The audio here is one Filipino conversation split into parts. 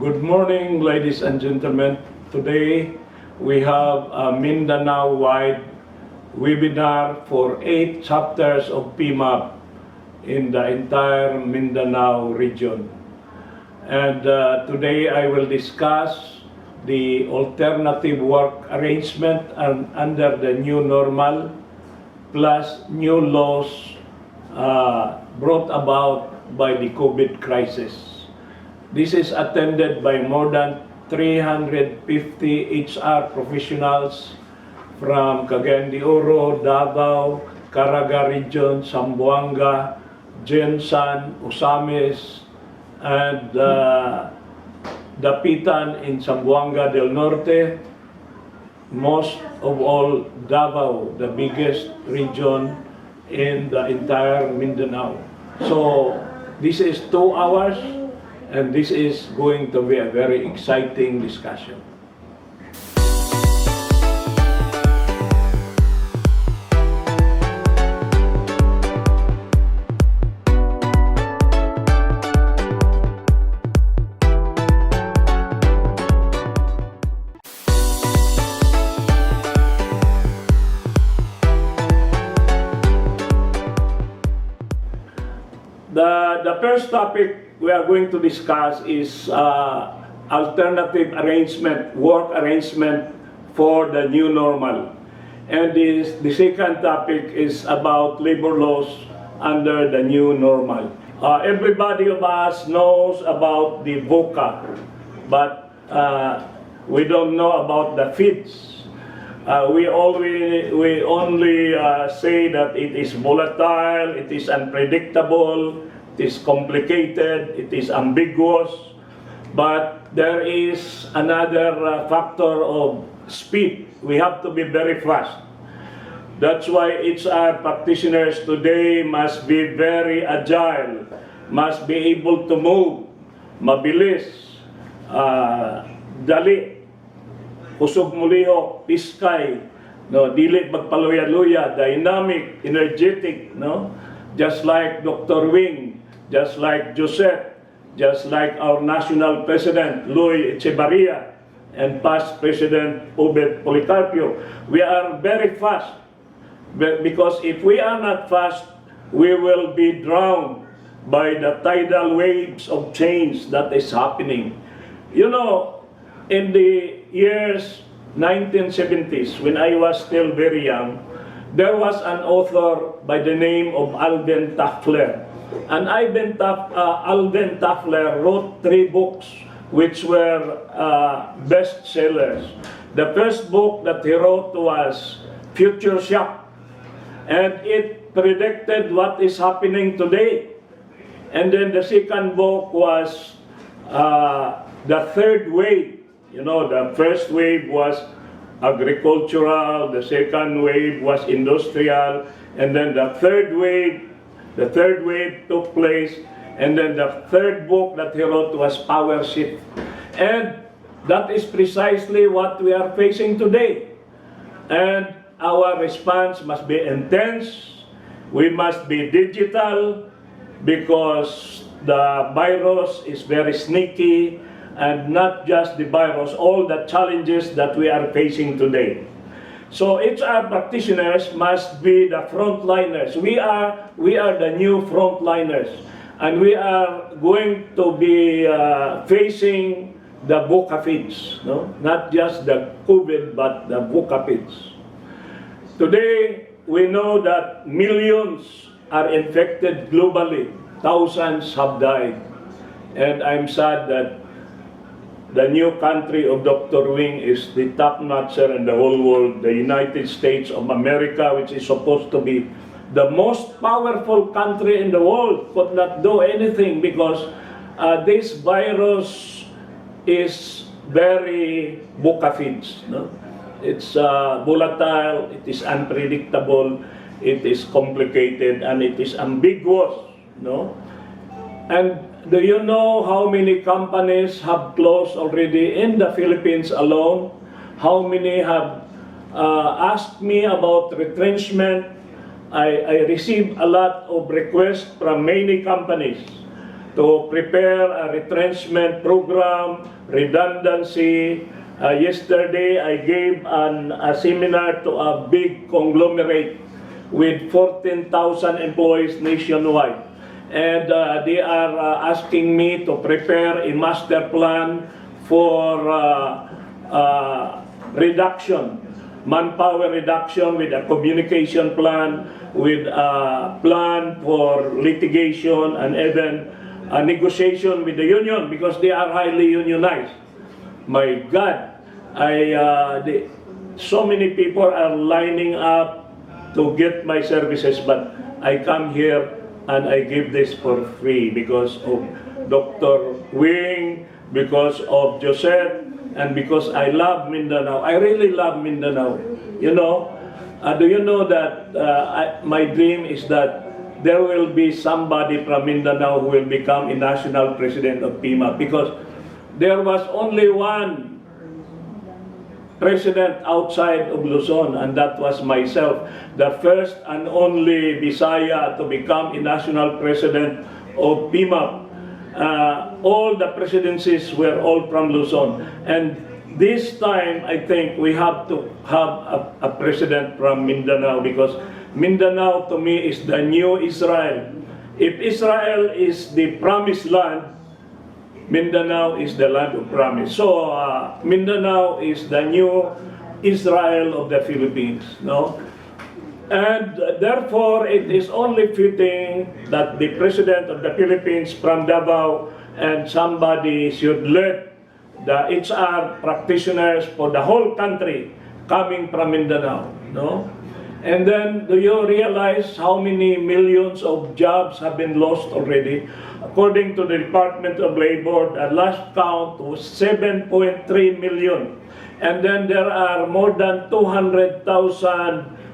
Good morning, ladies and gentlemen. Today, we have a Mindanao-wide webinar for 8 chapters of PMAP in the entire Mindanao region. And today, I will discuss the alternative work arrangement under the new normal, plus new laws brought about by the COVID crisis. This is attended by more than 350 HR professionals from Cagayan de Oro, Davao, Caraga region, Zamboanga, Jensan, Osamis, and Dapitan in Zamboanga del Norte, most of all Davao, the biggest region in the entire Mindanao. So this is 2 hours. And this is going to be a very exciting discussion. The first topic we are going to discuss is alternative arrangement, work arrangement for the new normal. And the second topic is about labor laws under the new normal. Everybody of us knows about the VOCA, but we don't know about the FIDS. We only say that it is volatile, it is unpredictable, it is complicated, it is ambiguous, but there is another factor of speed. We have to be very fast. That's why HR practitioners today must be very agile, must be able to move, mabilis, dali, kusog muliho, piskay, no, dili magpaluya-luya, dynamic, energetic, no? Just like Dr. Wing, just like Joseph, just like our national president, Luis Echevarria, and past President Obed Policarpio. We are very fast, because if we are not fast, we will be drowned by the tidal waves of change that is happening. You know, in the years 1970s, when I was still very young, there was an author by the name of Alvin Toffler. And Alvin Toffler wrote 3 books which were bestsellers. The first book that he wrote was Future Shock, and it predicted what is happening today. And then the second book was The Third Wave. You know, the first wave was agricultural, the second wave was industrial, and then the third wave took place, and then the third book that he wrote was Power Shift. And that is precisely what we are facing today. And our response must be intense, we must be digital, because the virus is very sneaky, and not just the virus, all the challenges that we are facing today. So HR practitioners must be the frontliners. We are the new frontliners, and we are going to be facing the VOCA FIDS, no? Not just the COVID, but the VOCA FIDS. Today, we know that millions are infected globally. Thousands have died. And I'm sad that the new country of Dr. Wing is the top-notcher in the whole world, the United States of America, which is supposed to be the most powerful country in the world, could not do anything because this virus is very VOCA FIDS, no? It's volatile, it is unpredictable, it is complicated, and it is ambiguous, no? And do you know how many companies have closed already in the Philippines alone? How many have asked me about retrenchment? I received a lot of requests from many companies. to prepare a retrenchment program, redundancy. Yesterday, I gave a seminar to a big conglomerate with 14,000 employees nationwide. And they are asking me to prepare a master plan for reduction, manpower reduction, with a communication plan, with a plan for litigation, and even a negotiation with the union because they are highly unionized. My God, so many people are lining up to get my services, but I come here and I give this for free because of Dr. Wing, because of Josette, and because I love Mindanao. I really love Mindanao. You know, do you know that my dream is that there will be somebody from Mindanao who will become a national president of PIMA, because there was only one president outside of Luzon, and that was myself, the first and only Bisaya to become a national president of PIMA. All the presidencies were all from Luzon, and this time I think we have to have a president from Mindanao, because Mindanao to me is the new Israel. If Israel is the promised land, Mindanao is the land of promise. So Mindanao is the new Israel of the Philippines, no? And therefore, it is only fitting that the President of the Philippines from Davao and somebody should lead the HR practitioners for the whole country coming from Mindanao, no? And then, do you realize how many millions of jobs have been lost already? According to the Department of Labor, the last count was 7.3 million. And then there are more than 200,000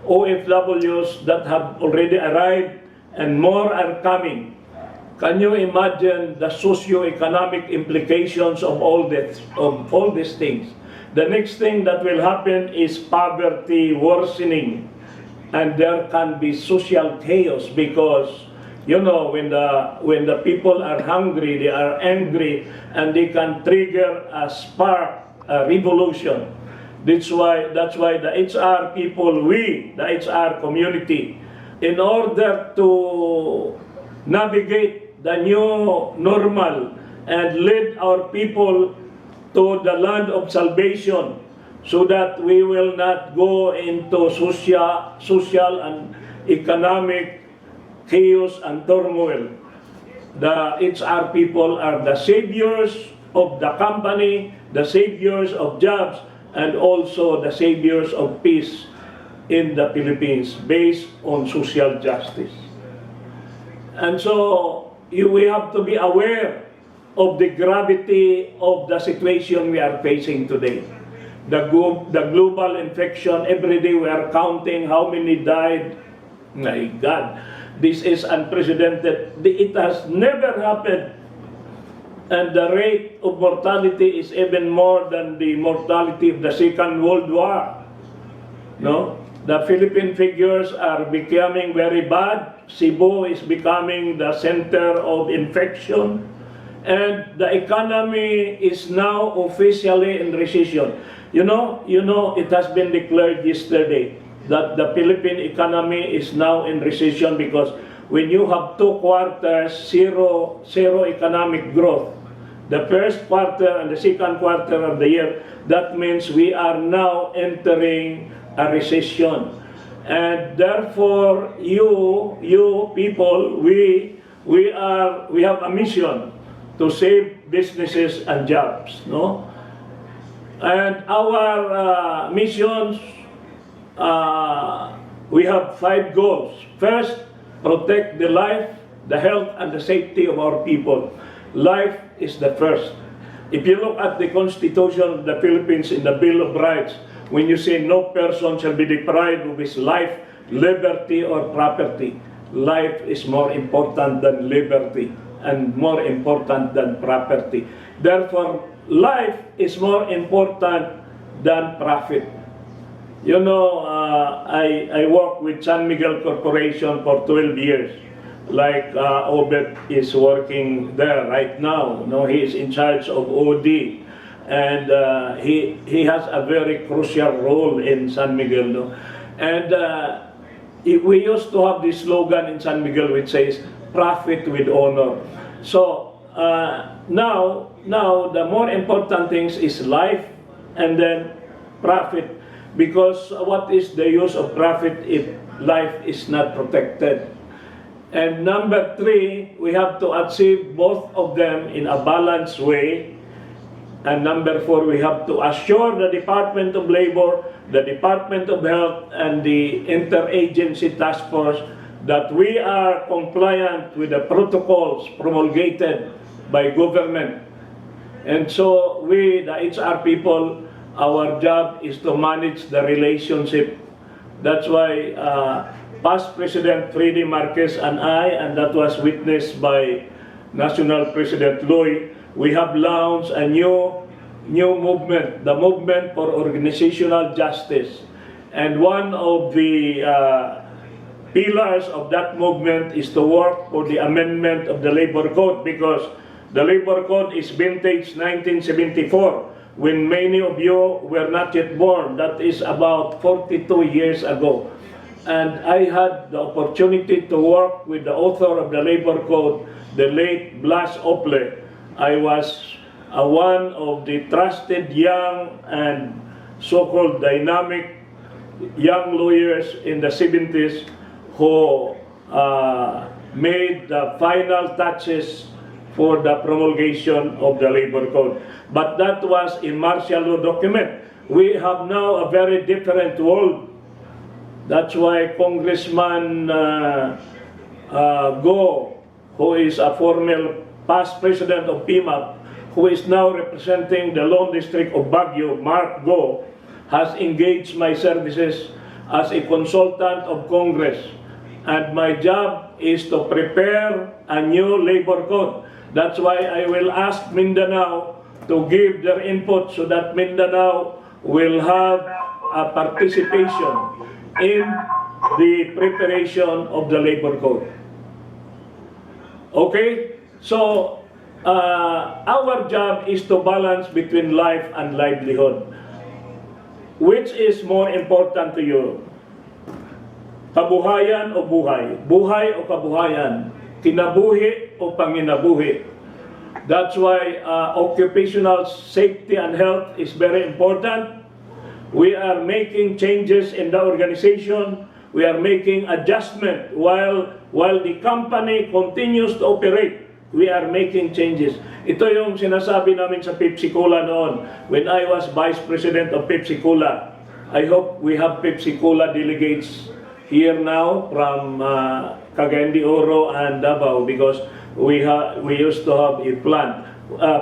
OFWs that have already arrived, and more are coming. Can you imagine the socio-economic implications of all these things? The next thing that will happen is poverty worsening. And there can be social chaos because, you know, when the people are hungry, they are angry, and they can trigger a spark, a revolution. That's why the HR people, the HR community, in order to navigate the new normal and lead our people to the land of salvation, so that we will not go into social and economic chaos and turmoil. The HR people are the saviors of the company, the saviors of jobs, and also the saviors of peace in the Philippines based on social justice. And so we have to be aware of the gravity of the situation we are facing today. The global infection, every day we are counting how many died. My God, this is unprecedented. It has never happened. And the rate of mortality is even more than the mortality of the Second World War. No? The Philippine figures are becoming very bad. Cebu is becoming the center of infection. And the economy is now officially in recession. You know, it has been declared yesterday that the Philippine economy is now in recession, because when you have 2 quarters, zero economic growth, the first quarter and the second quarter of the year, that means we are now entering a recession. And therefore, you people, we have a mission to save businesses and jobs, no? And our missions, we have 5 goals. First, protect the life, the health, and the safety of our people. Life is the first. If you look at the Constitution of the Philippines in the Bill of Rights, when you say no person shall be deprived of his life, liberty, or property, life is more important than liberty and more important than property. Therefore, life is more important than profit. You know, I worked with San Miguel Corporation for 12 years. like Obet is working there right now. No, he is in charge of OD, and he has a very crucial role in San Miguel. No, and we used to have this slogan in San Miguel which says "Profit with honor." So now the more important things is life, and then profit, because what is the use of profit if life is not protected? And number three, we have to achieve both of them in a balanced way. And number four, we have to assure the Department of Labor, the Department of Health, and the Interagency Task Force that we are compliant with the protocols promulgated by government. And so we, the HR people, our job is to manage the relationship. That's why past President Freddy Marquez and I, and that was witnessed by National President Loy, we have launched a new movement, the Movement for Organizational Justice. And one of the pillars of that movement is to work for the amendment of the Labor Code, because the Labor Code is vintage 1974, when many of you were not yet born. That is about 42 years ago. And I had the opportunity to work with the author of the Labor Code, the late Blas Ople. I was one of the trusted young and so-called dynamic young lawyers in the 70s who made the final touches for the promulgation of the Labor Code. But that was a martial law document. We have now a very different world. That's why Congressman Go, who is a former past president of PMAP, who is now representing the Lone District of Baguio, Mark Go, has engaged my services as a consultant of Congress. And my job is to prepare a new labor code. That's why I will ask Mindanao to give their input so that Mindanao will have a participation in the preparation of the labor code. Okay? So, our job is to balance between life and livelihood. Which is more important to you? Kabuhayan o buhay? Buhay o kabuhayan? Kinabuhi o panginabuhi? That's why occupational safety and health is very important. We are making changes in the organization. We are making adjustment while the company continues to operate. We are making changes. Ito yung sinasabi namin sa Pepsi Cola noon when I was Vice President of Pepsi Cola. I hope we have Pepsi Cola delegates here now from Cagayan de Oro and Davao, because we used to have a plant.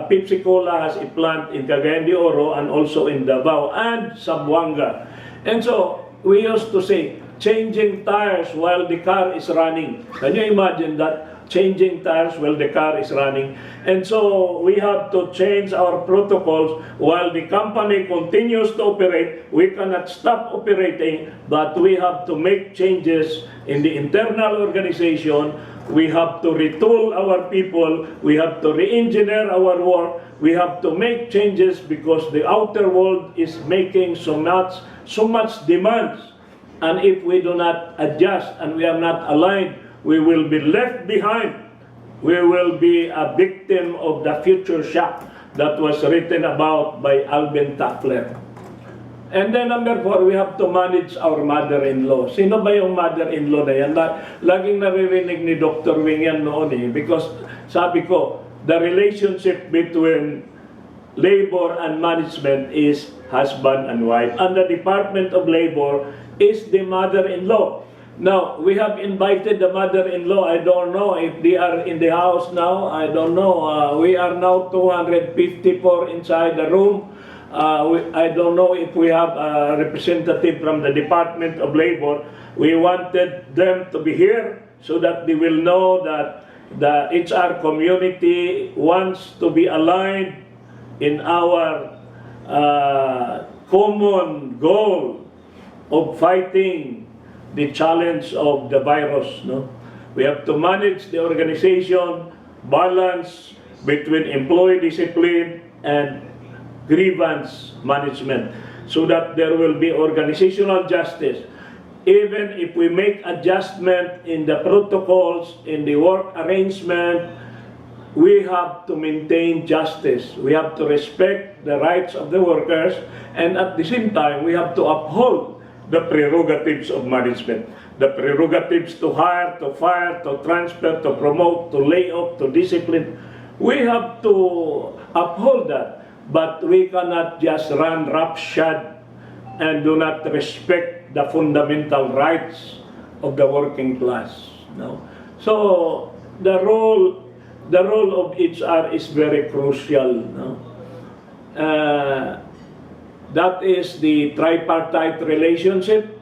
Pepsi Cola has a plant in Cagayan de Oro and also in Davao and Zamboanga. And so we used to say, changing tires while the car is running. Can you imagine that? Changing tires while the car is running. And so we have to change our protocols while the company continues to operate. We cannot stop operating, but we have to make changes in the internal organization. We have to retool our people. We have to re-engineer our work. We have to make changes because the outer world is making so much demands. And if we do not adjust and we are not aligned, we will be left behind. We will be a victim of the future shock that was written about by Alvin Toffler. And then number 4, we have to manage our mother-in-law. Sino ba yung mother-in-law na yan? Laging naririnig ni Dr. Wing yan noon because sabi ko, the relationship between labor and management is husband and wife. And the Department of Labor is the mother-in-law. Now, we have invited the mother-in-law. I don't know if they are in the house now. I don't know. We are now 254 inside the room. I don't know if we have a representative from the Department of Labor. We wanted them to be here so that they will know that the HR community wants to be aligned in our common goal of fighting the challenge of the virus, no? We have to manage the organization, balance between employee discipline and grievance management, so that there will be organizational justice. Even if we make adjustment in the protocols, in the work arrangement, we have to maintain justice. We have to respect the rights of the workers, and at the same time, we have to uphold the prerogatives of management. The prerogatives to hire, to fire, to transfer, to promote, to lay off, to discipline. We have to uphold that, but we cannot just run roughshod and do not respect the fundamental rights of the working class. No? So the role of HR is very crucial. No? That is the tripartite relationship,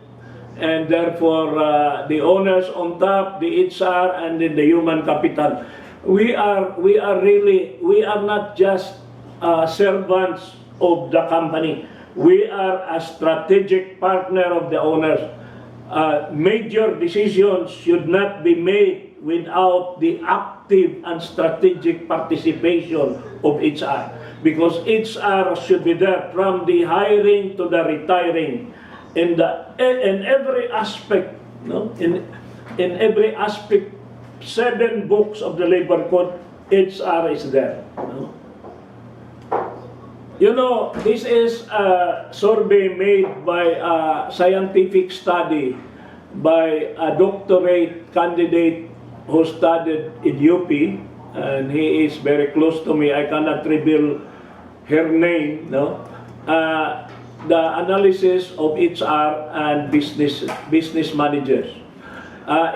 and therefore the owners on top, the HR, and then the human capital. We are not just servants of the company. We are a strategic partner of the owners. Major decisions should not be made without the active and strategic participation of HR, because HR should be there from the hiring to the retiring, in every aspect, no? In every aspect. 7 books of the labor code, HR is there. No? You know, this is a survey made by a scientific study by a doctorate candidate who studied in UP, and he is very close to me. I cannot reveal her name. No, the analysis of HR and business managers.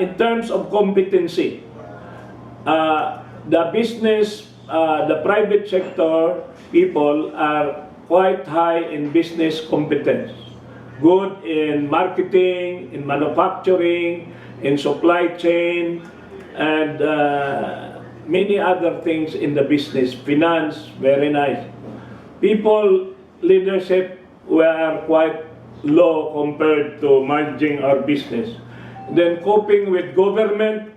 In terms of competency, the private sector people are quite high in business competence, good in marketing, in manufacturing, in supply chain, and many other things in the business, finance, very nice. People leadership were quite low compared to managing our business. Then coping with government,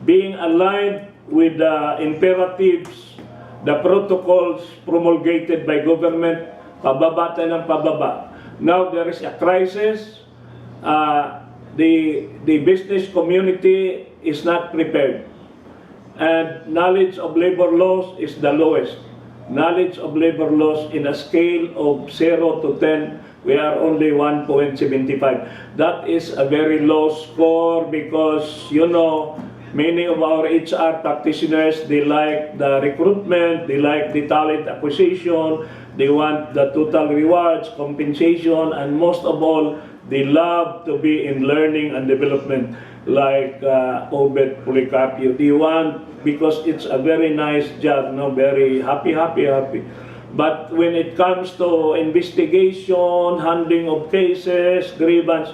being aligned with the imperatives, the protocols promulgated by government, pababa tayo ng pababa. Now there is a crisis, the business community is not prepared, and knowledge of labor laws is the lowest. Knowledge of labor laws in a scale of 0 to 10, we are only 1.75. That is a very low score, because, you know, many of our HR practitioners, they like the recruitment, they like the talent acquisition, they want the total rewards, compensation, and most of all, they love to be in learning and development, like Obed Policarpio. They want, because it's a very nice job, no, very happy. But when it comes to investigation, handling of cases, grievance,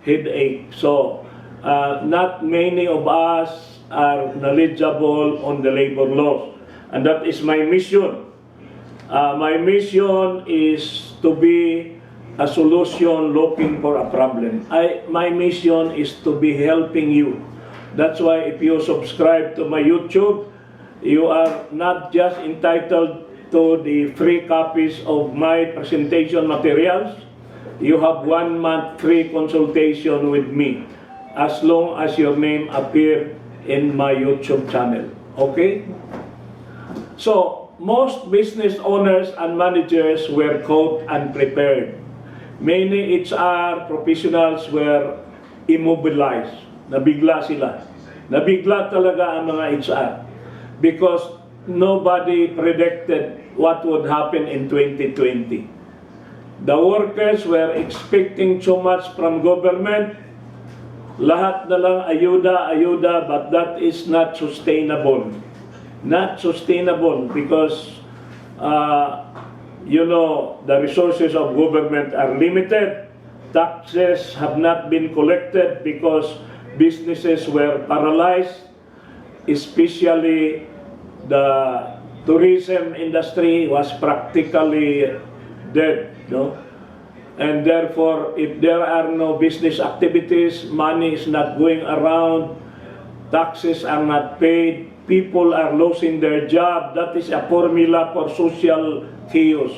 headache. So not many of us are knowledgeable on the labor laws, and that is my mission. My mission is to be a solution looking for a problem. My mission is to be helping you. That's why if you subscribe to my YouTube, you are not just entitled to the free copies of my presentation materials. You have 1 month free consultation with me, as long as your name appears in my YouTube channel. Okay? So, most business owners and managers were caught unprepared. Many HR professionals were immobilized. Nabigla sila. Nabigla talaga ang mga HR, because nobody predicted what would happen in 2020. The workers were expecting too much from government. Lahat na lang ayuda, but that is not sustainable. Not sustainable, because you know, the resources of government are limited. Taxes have not been collected because businesses were paralyzed, especially the tourism industry was practically dead, no? And therefore, if there are no business activities, money is not going around, taxes are not paid, people are losing their job, that is a formula for social chaos.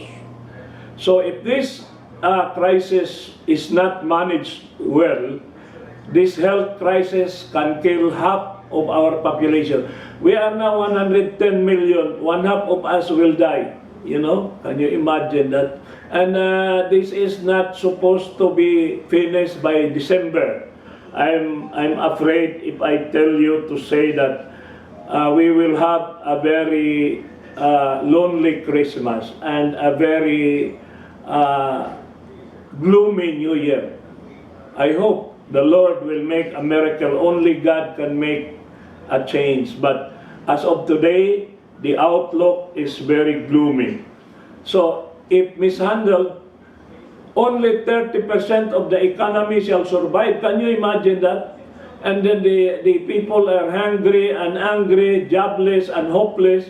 So if this crisis is not managed well, this health crisis can kill half of our population. We are now 110 million, one half of us will die. You know, can you imagine that? And this is not supposed to be finished by December. I'm afraid if I tell you to say that we will have a very lonely Christmas and a very gloomy New Year. I hope the Lord will make a miracle. Only God can make a change. But as of today, the outlook is very gloomy. So, if mishandled, only 30% of the economy shall survive. Can you imagine that? And then the people are hungry and angry, jobless and hopeless,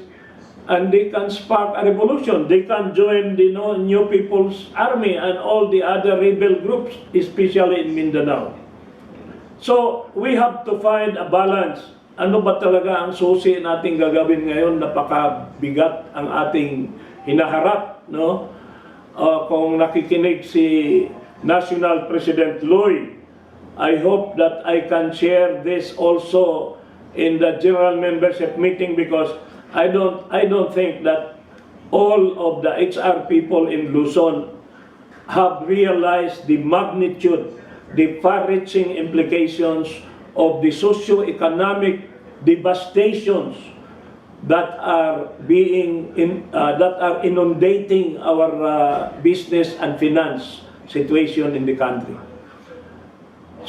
and they can spark a revolution. They can join the New People's Army and all the other rebel groups, especially in Mindanao. So, we have to find a balance. Ano ba talaga ang susi nating gagawin ngayon? Napakabigat ang ating hinaharap, no? Kung nakikinig si National President Loy, I hope that I can share this also in the general membership meeting, because I don't think that all of the HR people in Luzon have realized the magnitude, the far-reaching implications of the socio-economic devastations that are inundating our business and finance situation in the country.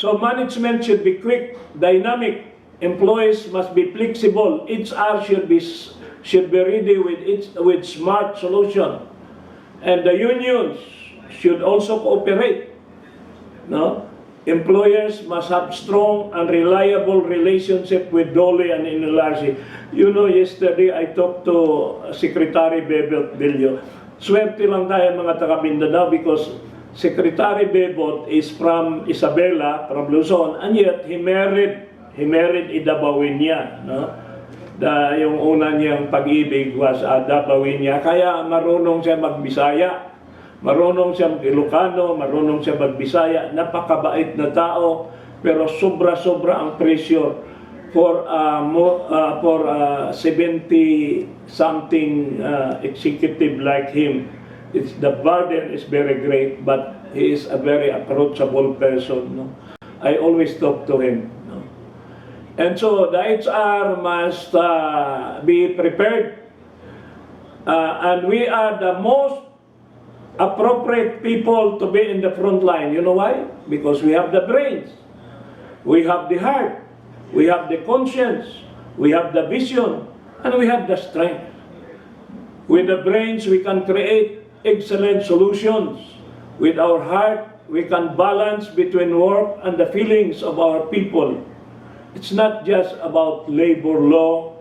So management should be quick, dynamic. Employees must be flexible. HR should be ready with smart solution, and the unions should also cooperate. No? Employers must have strong and reliable relationship with DOLE and NLRC. You know, yesterday I talked to Secretary Bebot Villo. Swerte lang tayo mga taga Mindanao, because Secretary Bebot is from Isabela, from Luzon, and yet he married Idabawinya, no? Yung una niyang pag-ibig was Dabawinya, kaya marunong siya magbisaya. Marunong siyang Ilocano, marunong siya magbisaya, napakabait na tao, pero sobra-sobra ang pressure for 70-something executive like him. The burden is very great, but he is a very approachable person. No? I always talk to him. No? And so the HR must be prepared, and we are the most appropriate people to be in the front line. You know why? Because we have the brains, we have the heart, we have the conscience, we have the vision, and we have the strength. With the brains, we can create excellent solutions. With our heart, we can balance between work and the feelings of our people. It's not just about labor law,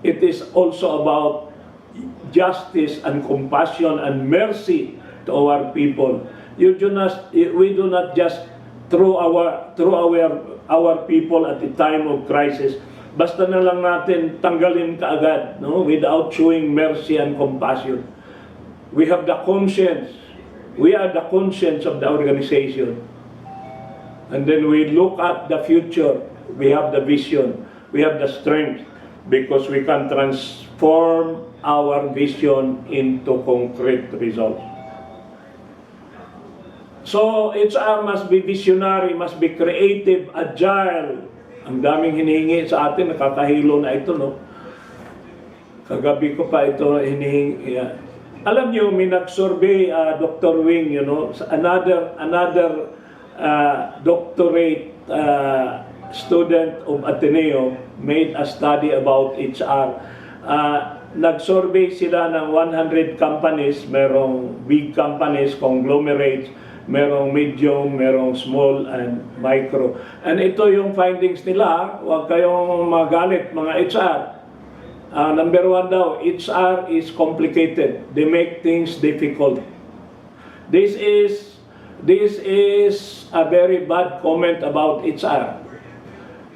it is also about justice and compassion and mercy to our people. We do not just throw our people at the time of crisis. Basta na lang natin tanggalin kaagad, no? Without showing mercy and compassion. We have the conscience. We are the conscience of the organization. And then we look at the future. We have the vision. We have the strength, because we can transform our vision into concrete results. So HR must be visionary, must be creative, agile. Ang daming hinihingi sa atin, nakakahilo na ito, no? Kagabi ko pa ito hinihingi. Yeah. Alam niyo, may nag-survey, Dr. Wing, you know, another doctorate student of Ateneo made a study about HR. Nag-survey sila ng 100 companies, merong big companies, conglomerates, merong medium, merong small and micro. And ito yung findings nila, huwag kayong magalit mga HR. Number one daw, HR is complicated. They make things difficult. This is a very bad comment about HR.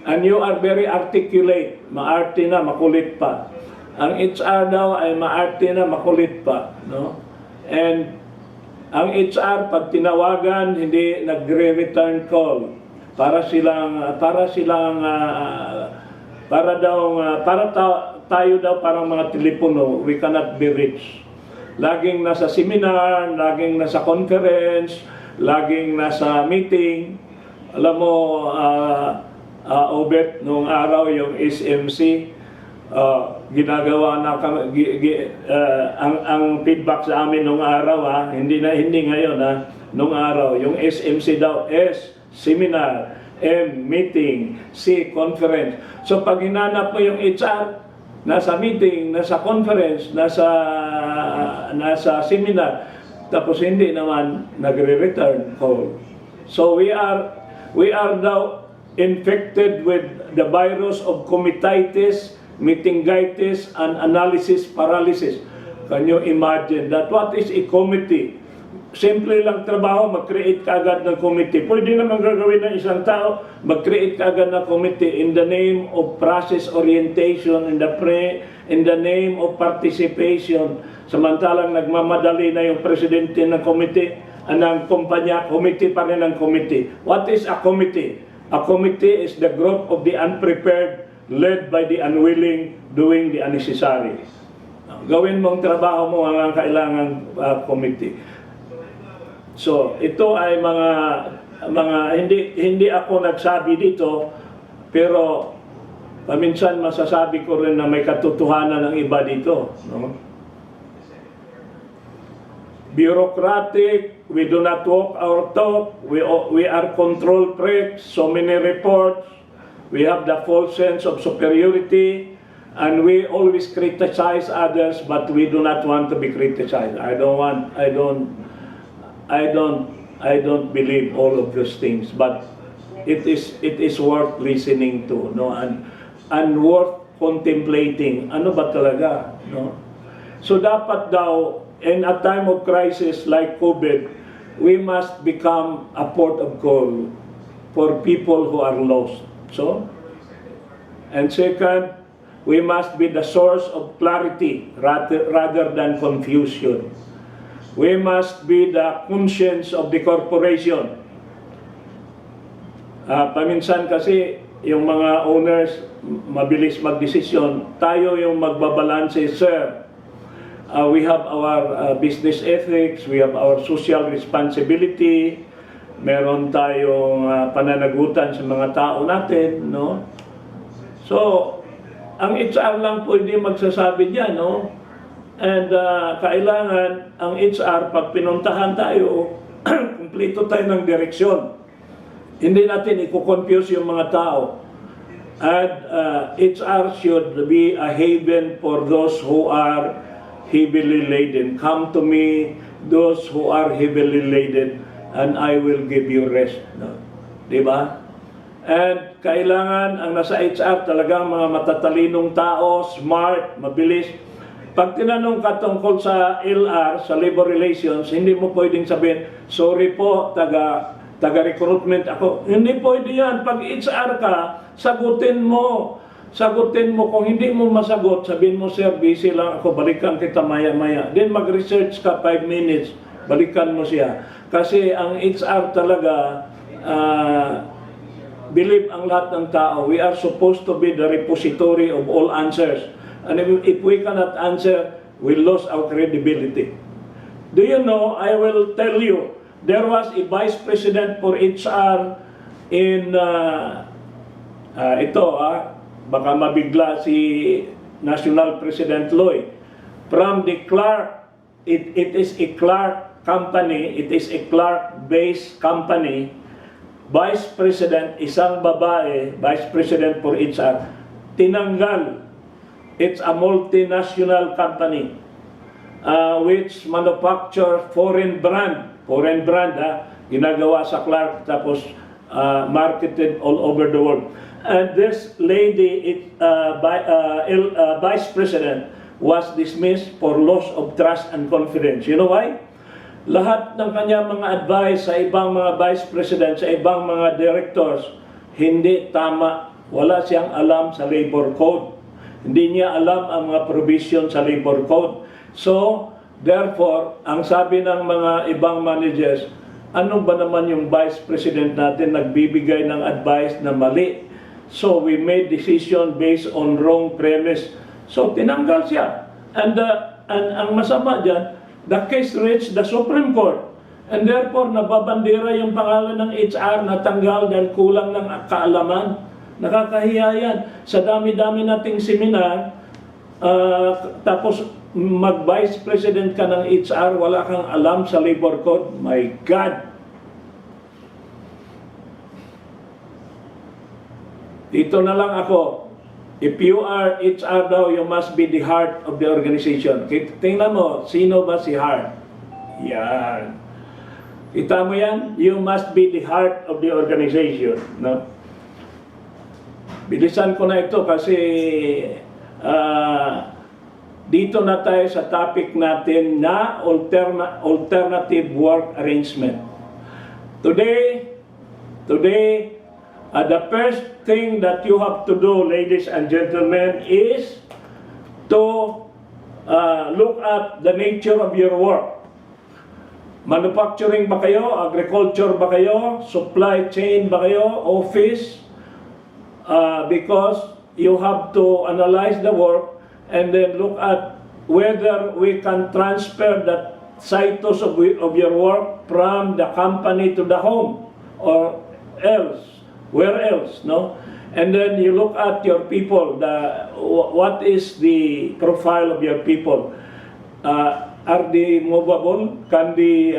And you are very articulate, maarte na, makulit pa. Ang HR daw ay maarte na, makulit pa, no? And ang HR pag tinawagan hindi nagre-return call. Para tayo daw parang mga telepono, we cannot be reached. Laging nasa seminar, laging nasa conference, laging nasa meeting. Alam mo, Obet, nung araw yung SMC, ginagawa na ang feedback sa amin nung araw, hindi ngayon, nung araw, yung SMC daw, S, seminar, M, meeting, C, conference. So pag hinanap mo yung HR, nasa meeting, nasa conference, nasa seminar, tapos hindi naman nagre-return call. So we are now infected with the virus of committitis, meetingitis, and analysis paralysis. Can you imagine that? What is a committee? Simple lang trabaho, mag-create ka agad ng committee. Pwede naman gagawin ng isang tao, mag-create ka agad ng committee in the name of process orientation, in the name of participation. Samantalang nagmamadali na yung presidente ng committee, ang kumpanya, committee pa rin ang committee. What is a committee? A committee is the group of the unprepared, led by the unwilling, doing the unnecessary. Gawin mong trabaho mo ang kailangan committee. So, ito ay mga hindi ako nagsabi dito, pero paminsan masasabi ko rin na may katotohanan ng iba dito, no? Bureaucratic, we do not walk our talk, we are control freaks, so many reports, we have the false sense of superiority, and we always criticize others, but we do not want to be criticized. I don't believe all of those things, but it is worth listening to, no, and worth contemplating. Ano ba talaga, no? So dapat daw in a time of crisis like COVID, we must become a port of call for people who are lost. So, and second, we must be the source of clarity rather than confusion. We must be the conscience of the corporation. Paminsan kasi yung mga owners mabilis magdesisyon, tayo yung magbabalanse, sir. We have our business ethics, we have our social responsibility, meron tayong pananagutan sa mga tao natin, no? So, ang HR lang pwede magsasabi diyan, no? And kailangan ang HR, pag pinuntahan tayo, kumpleto tayo ng direksyon. Hindi natin i-confuse yung mga tao. And HR should be a haven for those who are heavily laden. Come to me, those who are heavily laden, and I will give you rest. No? Diba? And kailangan ang nasa HR talagang mga matatalinong tao, smart, mabilis. Pag tinanong ka tungkol sa LR, sa labor relations, hindi mo pwedeng sabihin, sorry po, taga-recruitment ako. Hindi pwede yan. Pag HR ka, sagutin mo. Sagutin mo. Kung hindi mo masagot, sabihin mo, sir, busy lang ako, balikan kita maya-maya. Then mag-research ka 5 minutes, balikan mo siya. Kasi ang HR talaga, believe ang lahat ng tao, we are supposed to be the repository of all answers. And if we cannot answer, we lose our credibility. Do you know, I will tell you, there was a vice president for HR in, baka mabigla si National President Loy. From the Clark, it is a Clark company, it is a Clark-based company. Vice President, isang babae, Vice President for HR, tinanggal. It's a multinational company which manufacture foreign brand, ginagawa sa Clark tapos marketed all over the world. And this lady, Vice President, was dismissed for loss of trust and confidence. You know why? lahat ng kanya mga advice sa ibang mga vice president, sa ibang mga directors, hindi tama. Wala siyang alam sa labor code. Hindi niya alam ang mga provision sa labor code. So, therefore, ang sabi ng mga ibang managers, ano ba naman yung vice president natin nagbibigay ng advice na mali? So, we made decision based on wrong premise. So, tinanggal siya. And ang masama dyan, the case reached the Supreme Court. And therefore, nababandera yung pangalan ng HR na tanggal dahil kulang ng kaalaman. Nakakahiya yan. Sa dami-dami nating seminar, tapos mag-vice president ka ng HR, wala kang alam sa labor code. My God! Dito na lang ako. If you are HR daw, you must be the heart of the organization. Tingnan mo, sino ba si heart? Yan. Kita mo yan? You must be the heart of the organization. No? Bilisan ko na ito kasi dito na tayo sa topic natin na alternative work arrangement. Today, the first thing that you have to do, ladies and gentlemen, is to look at the nature of your work. Manufacturing ba kayo? Agriculture ba kayo? Supply chain ba kayo? Office? Because you have to analyze the work and then look at whether we can transfer the status of your work from the company to the home or else. Where else, no? And then you look at your people, what is the profile of your people? Are they movable? Are they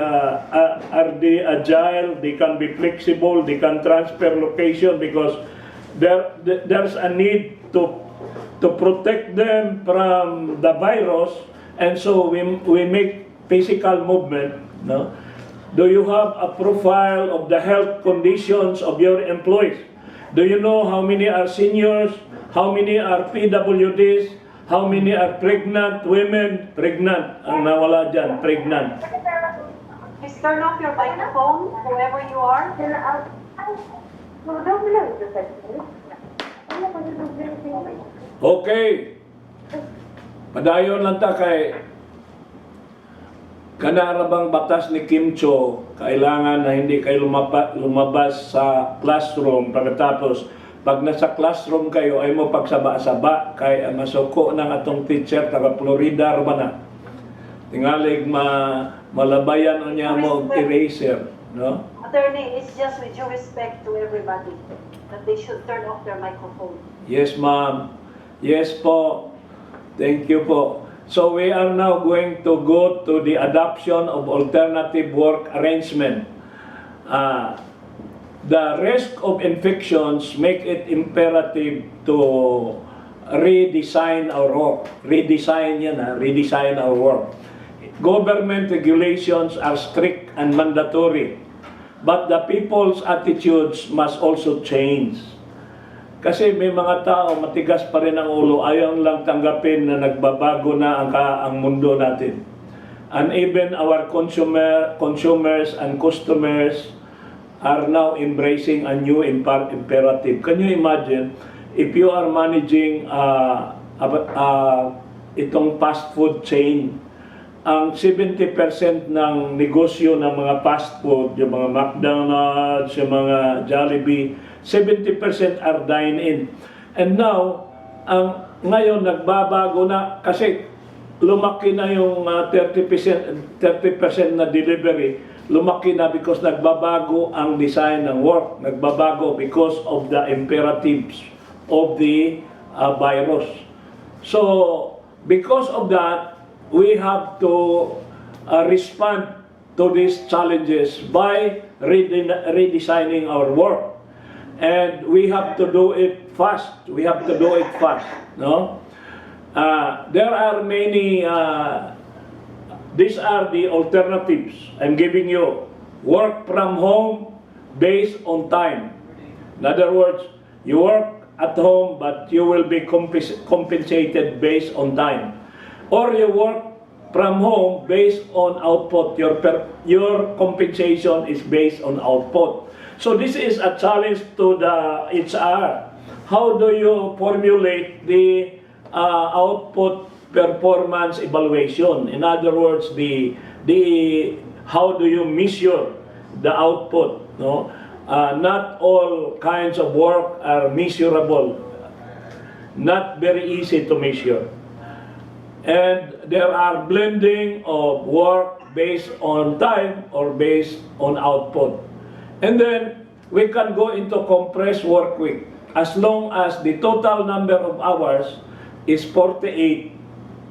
agile? They can be flexible. They can transfer location because there's a need to protect them from the virus, and so we make physical movement. No? Do you have a profile of the health conditions of your employees? Do you know how many are seniors? How many are PWDs? How many are pregnant women? Pregnant. Ang nawala dyan, pregnant. Please turn off your microphone, whoever you are. Okay. Padayon lang ta kay kanarabang batas ni Kim Cho, kailangan na hindi kayo lumabas sa classroom pagkatapos pag nasa classroom kayo ay mo pagsaba-saba kay masuko ng atong teacher taga Florida ba na. Tingalig malabayan o niya mo eraser, no? Attorney, it's just with due respect to everybody that they should turn off their microphone. Yes, ma'am. Yes po. Thank you po. So we are now going to go to the adoption of alternative work arrangement. The risk of infections make it imperative to redesign our work. Redesign our work. Government regulations are strict and mandatory, but the people's attitudes must also change. Kasi may mga tao, matigas pa rin ang ulo, ayaw lang tanggapin na nagbabago na ang mundo natin. And even our consumers and customers are now embracing a new imperative. Can you imagine, if you are managing itong fast food chain, ang 70% ng negosyo ng mga fast food, yung mga McDonald's, yung mga Jollibee, 70% are dine-in. And now, ngayon nagbabago na kasi lumaki na yung 30% na delivery. Lumaki na because nagbabago ang design ng work. Nagbabago because of the imperatives of the virus. So, because of that, we have to respond to these challenges by redesigning our work. And we have to do it fast. We have to do it fast. No? There are many, these are the alternatives I'm giving you. Work from home based on time. In other words, you work at home but you will be compensated based on time. Or you work from home based on output. Your compensation is based on output. So this is a challenge to the HR. How do you formulate the output performance evaluation? In other words, how do you measure the output? No, not all kinds of work are measurable. Not very easy to measure. And there are blending of work based on time or based on output. And then we can go into compressed work week as long as the total number of hours is 48.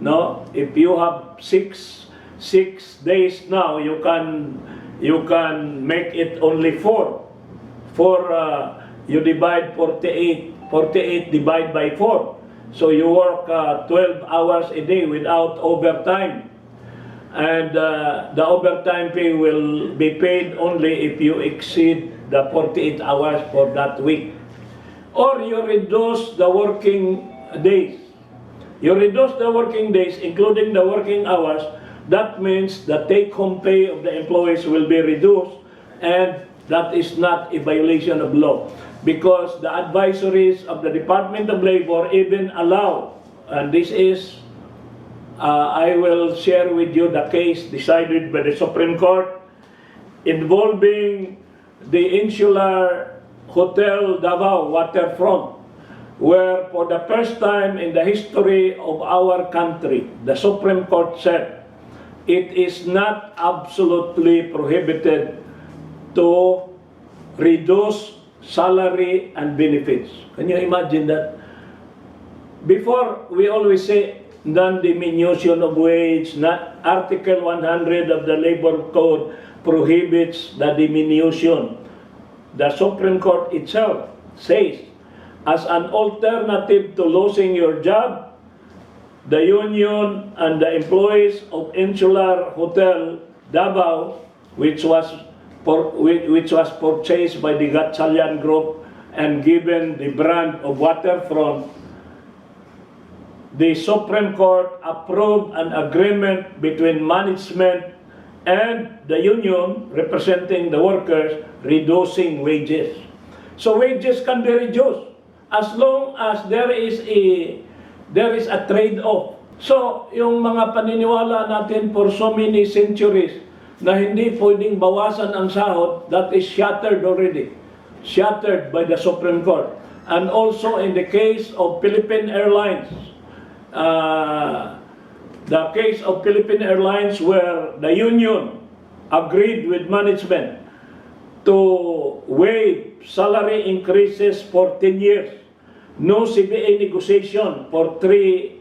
No, if you have six days now, you can make it only 4. You divide 48 divide by 4. So you work 12 hours a day without overtime. And the overtime pay will be paid only if you exceed the 48 hours for that week. Or you reduce the working days. You reduce the working days, including the working hours. That means the take-home pay of the employees will be reduced, and that is not a violation of law, because the advisories of the Department of Labor even allow, and this is, I will share with you the case decided by the Supreme Court involving the Insular Hotel Davao waterfront, where for the first time in the history of our country, the Supreme Court said it is not absolutely prohibited to reduce salary and benefits. Can you imagine that? Before, we always say non-diminution of wage. Not Article 100 of the Labor Code prohibits the diminution. The Supreme Court itself says, as an alternative to losing your job, the union and the employees of Insular Hotel Davao, which was purchased by the Gatchalian Group and given the brand of waterfront, the Supreme Court approved an agreement between management and the union representing the workers, reducing wages. So wages can be reduced as long as there is a trade-off. So yung mga paniniwala natin for so many centuries na hindi pwedeng bawasan ang sahod, that is shattered already. Shattered by the Supreme Court. And also in the case of Philippine Airlines, where the union agreed with management to waive salary increases for 10 years. No CBA negotiation for three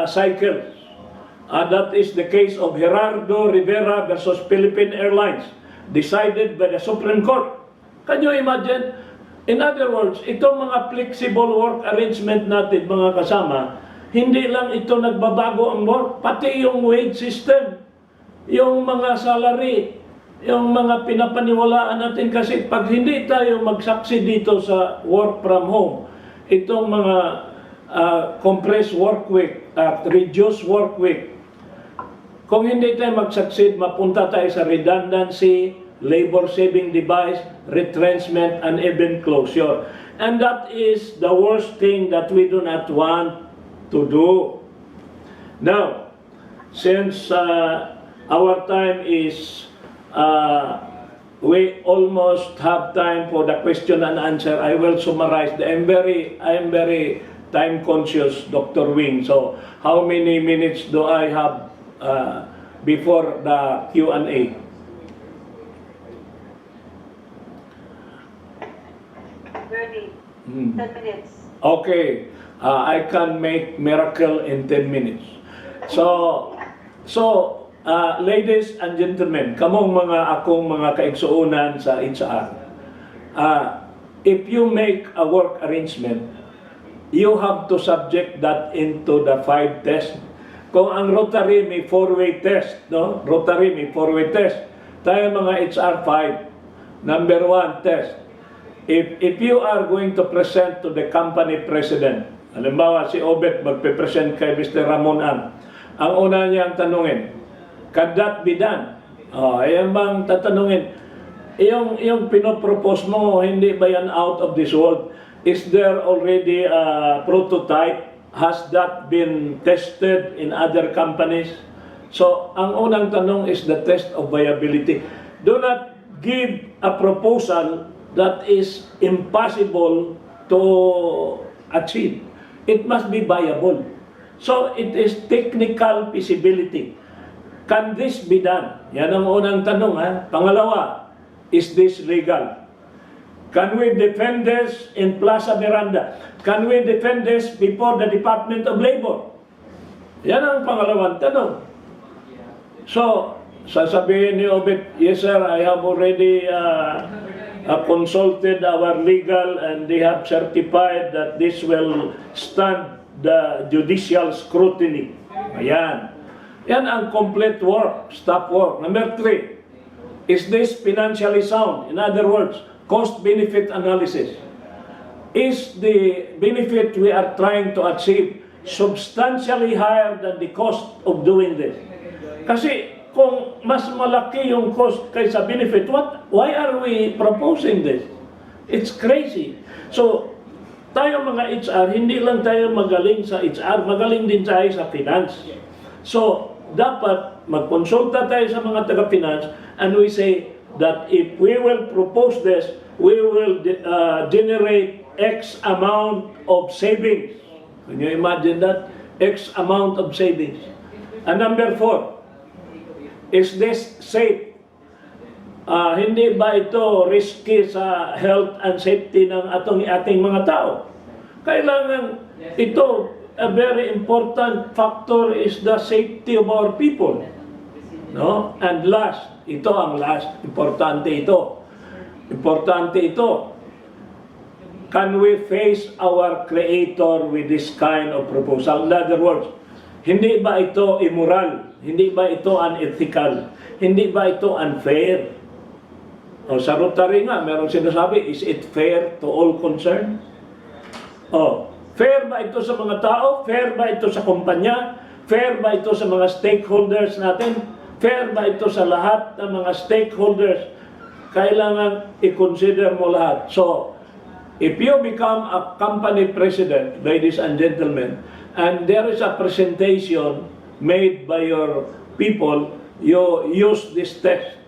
cycles. That is the case of Gerardo Rivera versus Philippine Airlines, decided by the Supreme Court. Can you imagine? In other words, itong mga flexible work arrangement natin, mga kasama, hindi lang ito nagbabago ang work, pati yung wage system, yung mga salary, yung mga pinapaniwalaan natin, kasi pag hindi tayo magsaksi dito sa work from home, itong mga compressed work week at reduced work week, kung hindi tayo mag-succeed, mapunta tayo sa redundancy, labor-saving device, retrenchment, and even closure. And that is the worst thing that we do not want to do. Now, since our time is, we almost have time for the question and answer, I will summarize. I am very time conscious, Dr. Wing. So, how many minutes do I have before the Q&A? 10 minutes. Okay, I can make miracle in 10 minutes. So, ladies and gentlemen, kamong akong mga kaigsuunan sa HR, if you make a work arrangement, you have to subject that into the 5 tests. Kung ang Rotary may 4-way test, no? Rotary may 4-way test. Tayo mga HR 5. Number 1 test. If you are going to present to the company president, halimbawa si Obet magpe-present kay Mr. Ramon Ang, ang una niyang tanungin, can that be done? Ayan bang tatanungin, yung pinopropose mo, hindi ba yan out of this world? Is there already a prototype? Has that been tested in other companies? So, ang unang tanong is the test of viability. Do not give a proposal that is impossible to achieve. It must be viable. So, it is technical feasibility. Can this be done? Yan ang unang tanong. Pangalawa, is this legal? Can we defend this in Plaza Miranda? Can we defend this before the Department of Labor? Yan ang pangalawang tanong. So, sasabihin ni Obed, yes sir, I have already consulted our legal and they have certified that this will stand the judicial scrutiny. Ayan. Yan ang complete work, stop work. Number 3, is this financially sound? In other words, cost-benefit analysis. Is the benefit we are trying to achieve substantially higher than the cost of doing this? Kasi kung mas malaki yung cost kaysa benefit, why are we proposing this? It's crazy. So, tayo mga HR, hindi lang tayo magaling sa HR, magaling din tayo sa finance. So, dapat magkonsulta tayo sa mga taga-finance and we say that if we will propose this, we will generate X amount of savings. Can you imagine that? X amount of savings. And number 4, is this safe? Hindi ba ito risky sa health and safety ng ating mga tao? Kailangan ito, a very important factor is the safety of our people. No? And last, ito ang last, importante ito. Importante ito. Can we face our Creator with this kind of proposal? In other words, hindi ba ito immoral? Hindi ba ito unethical? Hindi ba ito unfair? O sa Rotary nga, meron sinasabi, is it fair to all concerned? Fair ba ito sa mga tao? Fair ba ito sa kumpanya? Fair ba ito sa mga stakeholders natin? Fair ba ito sa lahat ng mga stakeholders? Kailangan i-consider mo lahat. So, if you become a company president, ladies and gentlemen, and there is a presentation made by your people, you use this test.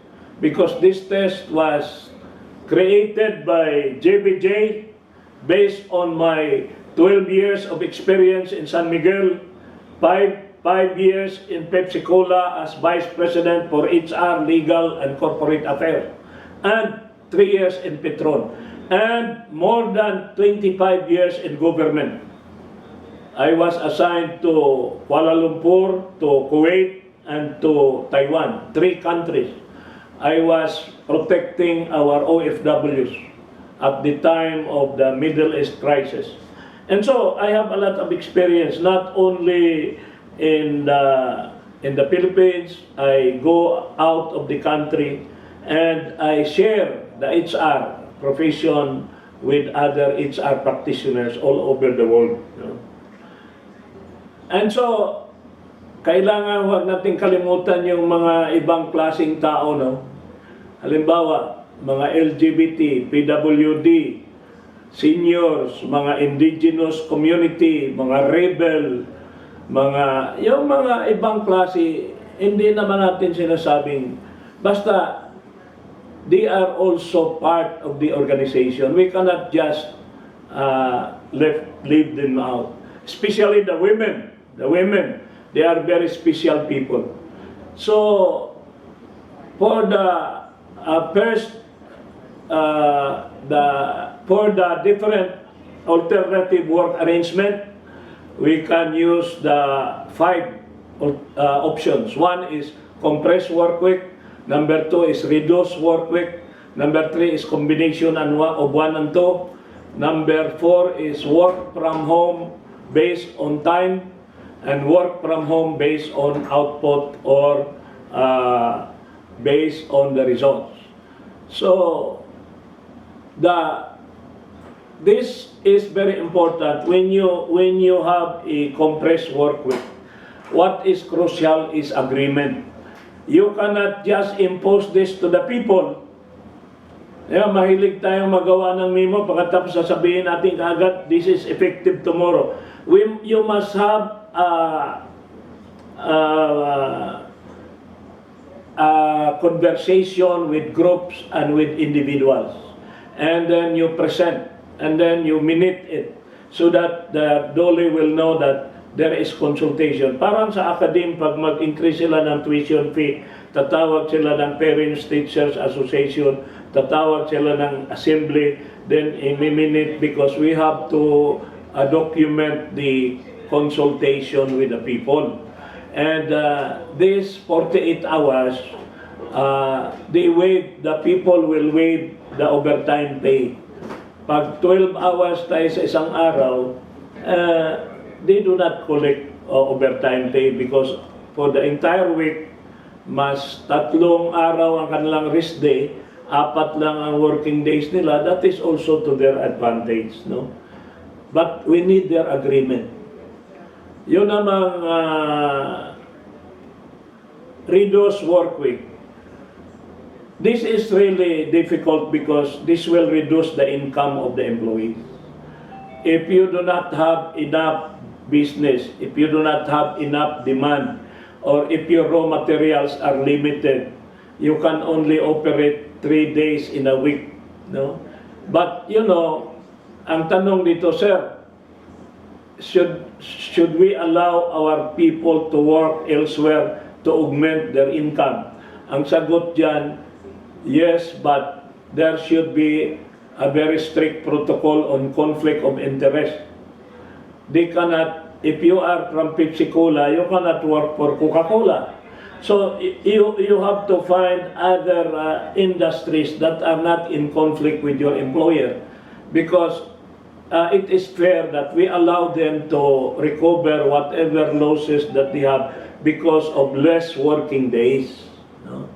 Because this test was created by JBJ based on my 12 years of experience in San Miguel, 5 years in Pepsi-Cola as Vice President for HR, Legal, and Corporate Affairs, and 3 years in Petron, and more than 25 years in government. I was assigned to Kuala Lumpur, to Kuwait, and to Taiwan, 3 countries. I was protecting our OFWs at the time of the Middle East crisis. And so I have a lot of experience, not only in the Philippines. I go out of the country and I share the HR profession with other HR practitioners all over the world. And so, kailangan huwag nating kalimutan yung mga ibang klaseng tao, no? Halimbawa, mga LGBT, PWD, seniors, mga indigenous community, mga rebel, yung mga ibang klase, hindi naman natin sinasabing, basta they are also part of the organization. We cannot just leave them out. Especially the women. The women, they are very special people. So, for the for the different alternative work arrangement, we can use the 5 options. 1 is compressed work week. Number 2 is reduced work week. Number 3 is combination of 1 and 2. Number 4 is work from home based on time, and work from home based on output or based on the results. So, this is very important when you have a compressed work week. what is crucial is agreement. You cannot just impose this to the people. Mahilig tayong magawa ng memo, pagkatapos sasabihin natin kaagad, this is effective tomorrow. You must have conversation with groups and with individuals. And then you present, and then you minute it, so that the DOLE will know that there is consultation. Parang sa academe, pag mag-increase sila ng tuition fee, tatawag sila ng Parents Teachers Association, tatawag sila ng assembly, then i-minute because we have to document the consultation with the people. And this 48 hours, the people will waive the overtime pay. Pag 12 hours tayo sa isang araw, they do not collect overtime pay because for the entire week, mas 3 araw ang kanilang rest day, 4 lang ang working days nila. That is also to their advantage, no? But we need their agreement. Yun namang reduce work week. This is really difficult because this will reduce the income of the employees. If you do not have enough business, if you do not have enough demand, or if your raw materials are limited, you can only operate 3 days in a week, no? But ang tanong dito, sir, should we allow our people to work elsewhere to augment their income? Ang sagot diyan, yes, but there should be a very strict protocol on conflict of interest. They cannot, if you are from Pepsi-Cola, you cannot work for Coca-Cola. So you have to find other industries that are not in conflict with your employer, because it is fair that we allow them to recover whatever losses that they have because of less working days. No?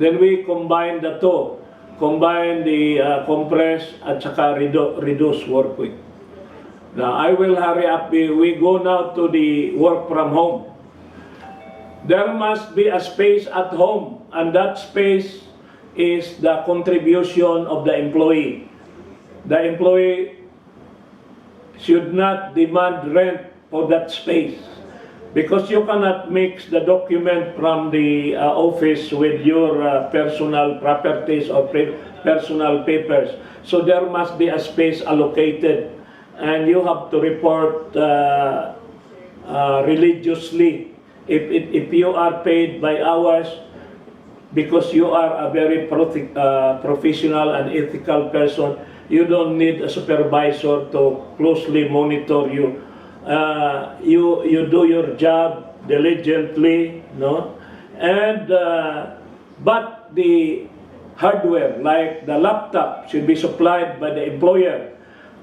Then we combine the two, combine the compress at saka reduce work week. Now I will hurry up. We go now to the work from home. There must be a space at home, and that space is the contribution of the employee. The employee should not demand rent for that space, because you cannot mix the document from the office with your personal properties or personal papers. So there must be a space allocated, and you have to report religiously. If you are paid by hours, because you are a very professional and ethical person, you don't need a supervisor to closely monitor you. You do your job diligently, no? And but the hardware, like the laptop, should be supplied by the employer.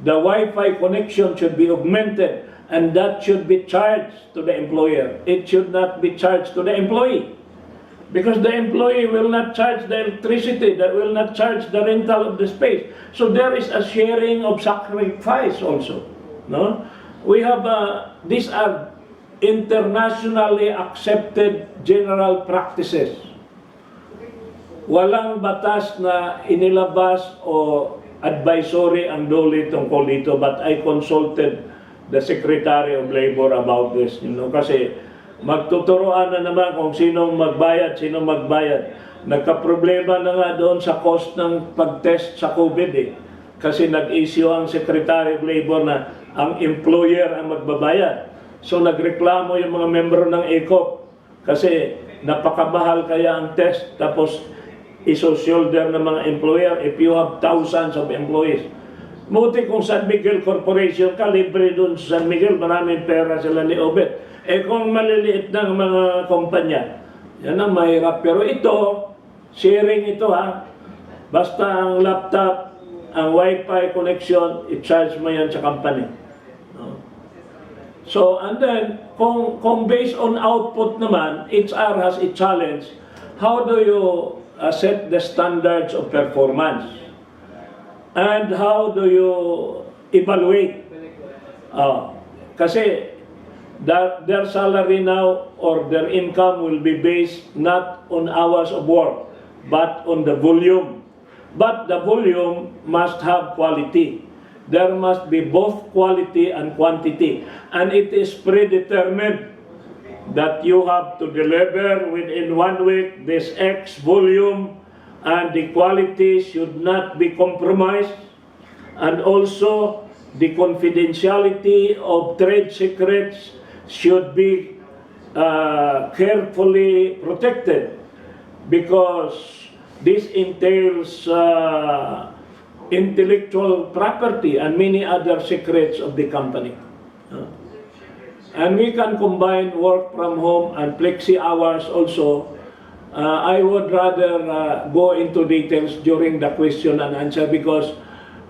The Wi-Fi connection should be augmented, and that should be charged to the employer. It should not be charged to the employee, because the employee will not charge the electricity, that will not charge the rental of the space. So there is a sharing of sacrifice also, no? We have these are internationally accepted general practices. Walang batas na inilabas o advisory ang DOLE tungkol dito, but I consulted the Secretary of Labor about this, kasi magtuturoan na naman kung sinong magbayad. Nagka-problema na nga doon sa cost ng pag-test sa COVID kasi nag-issue ang Secretary of Labor na ang employer ang magbabayad. So nagreklamo yung mga membro ng ECOP kasi napakamahal kaya ang test, tapos iso-shoulder ng mga employer if you have thousands of employees. Buti kung San Miguel Corporation ka, libre dun sa San Miguel, maraming pera sila ni Obet. Kung maliliit ng mga kumpanya, yan ang mahirap. Pero ito, sharing ito basta ang laptop, ang Wi-Fi connection, i-charge mo yan sa company. No? So, and then, kung based on output naman, HR has a challenge. How do you set the standards of performance? And how do you evaluate? Kasi that their salary now or their income will be based not on hours of work, but on the volume. But the volume must have quality. There must be both quality and quantity. And it is predetermined that you have to deliver within 1 week this X volume, and the quality should not be compromised. And also, the confidentiality of trade secrets should be carefully protected, because this entails intellectual property and many other secrets of the company. And we can combine work from home and flexi hours also. I would rather go into details during the question and answer, because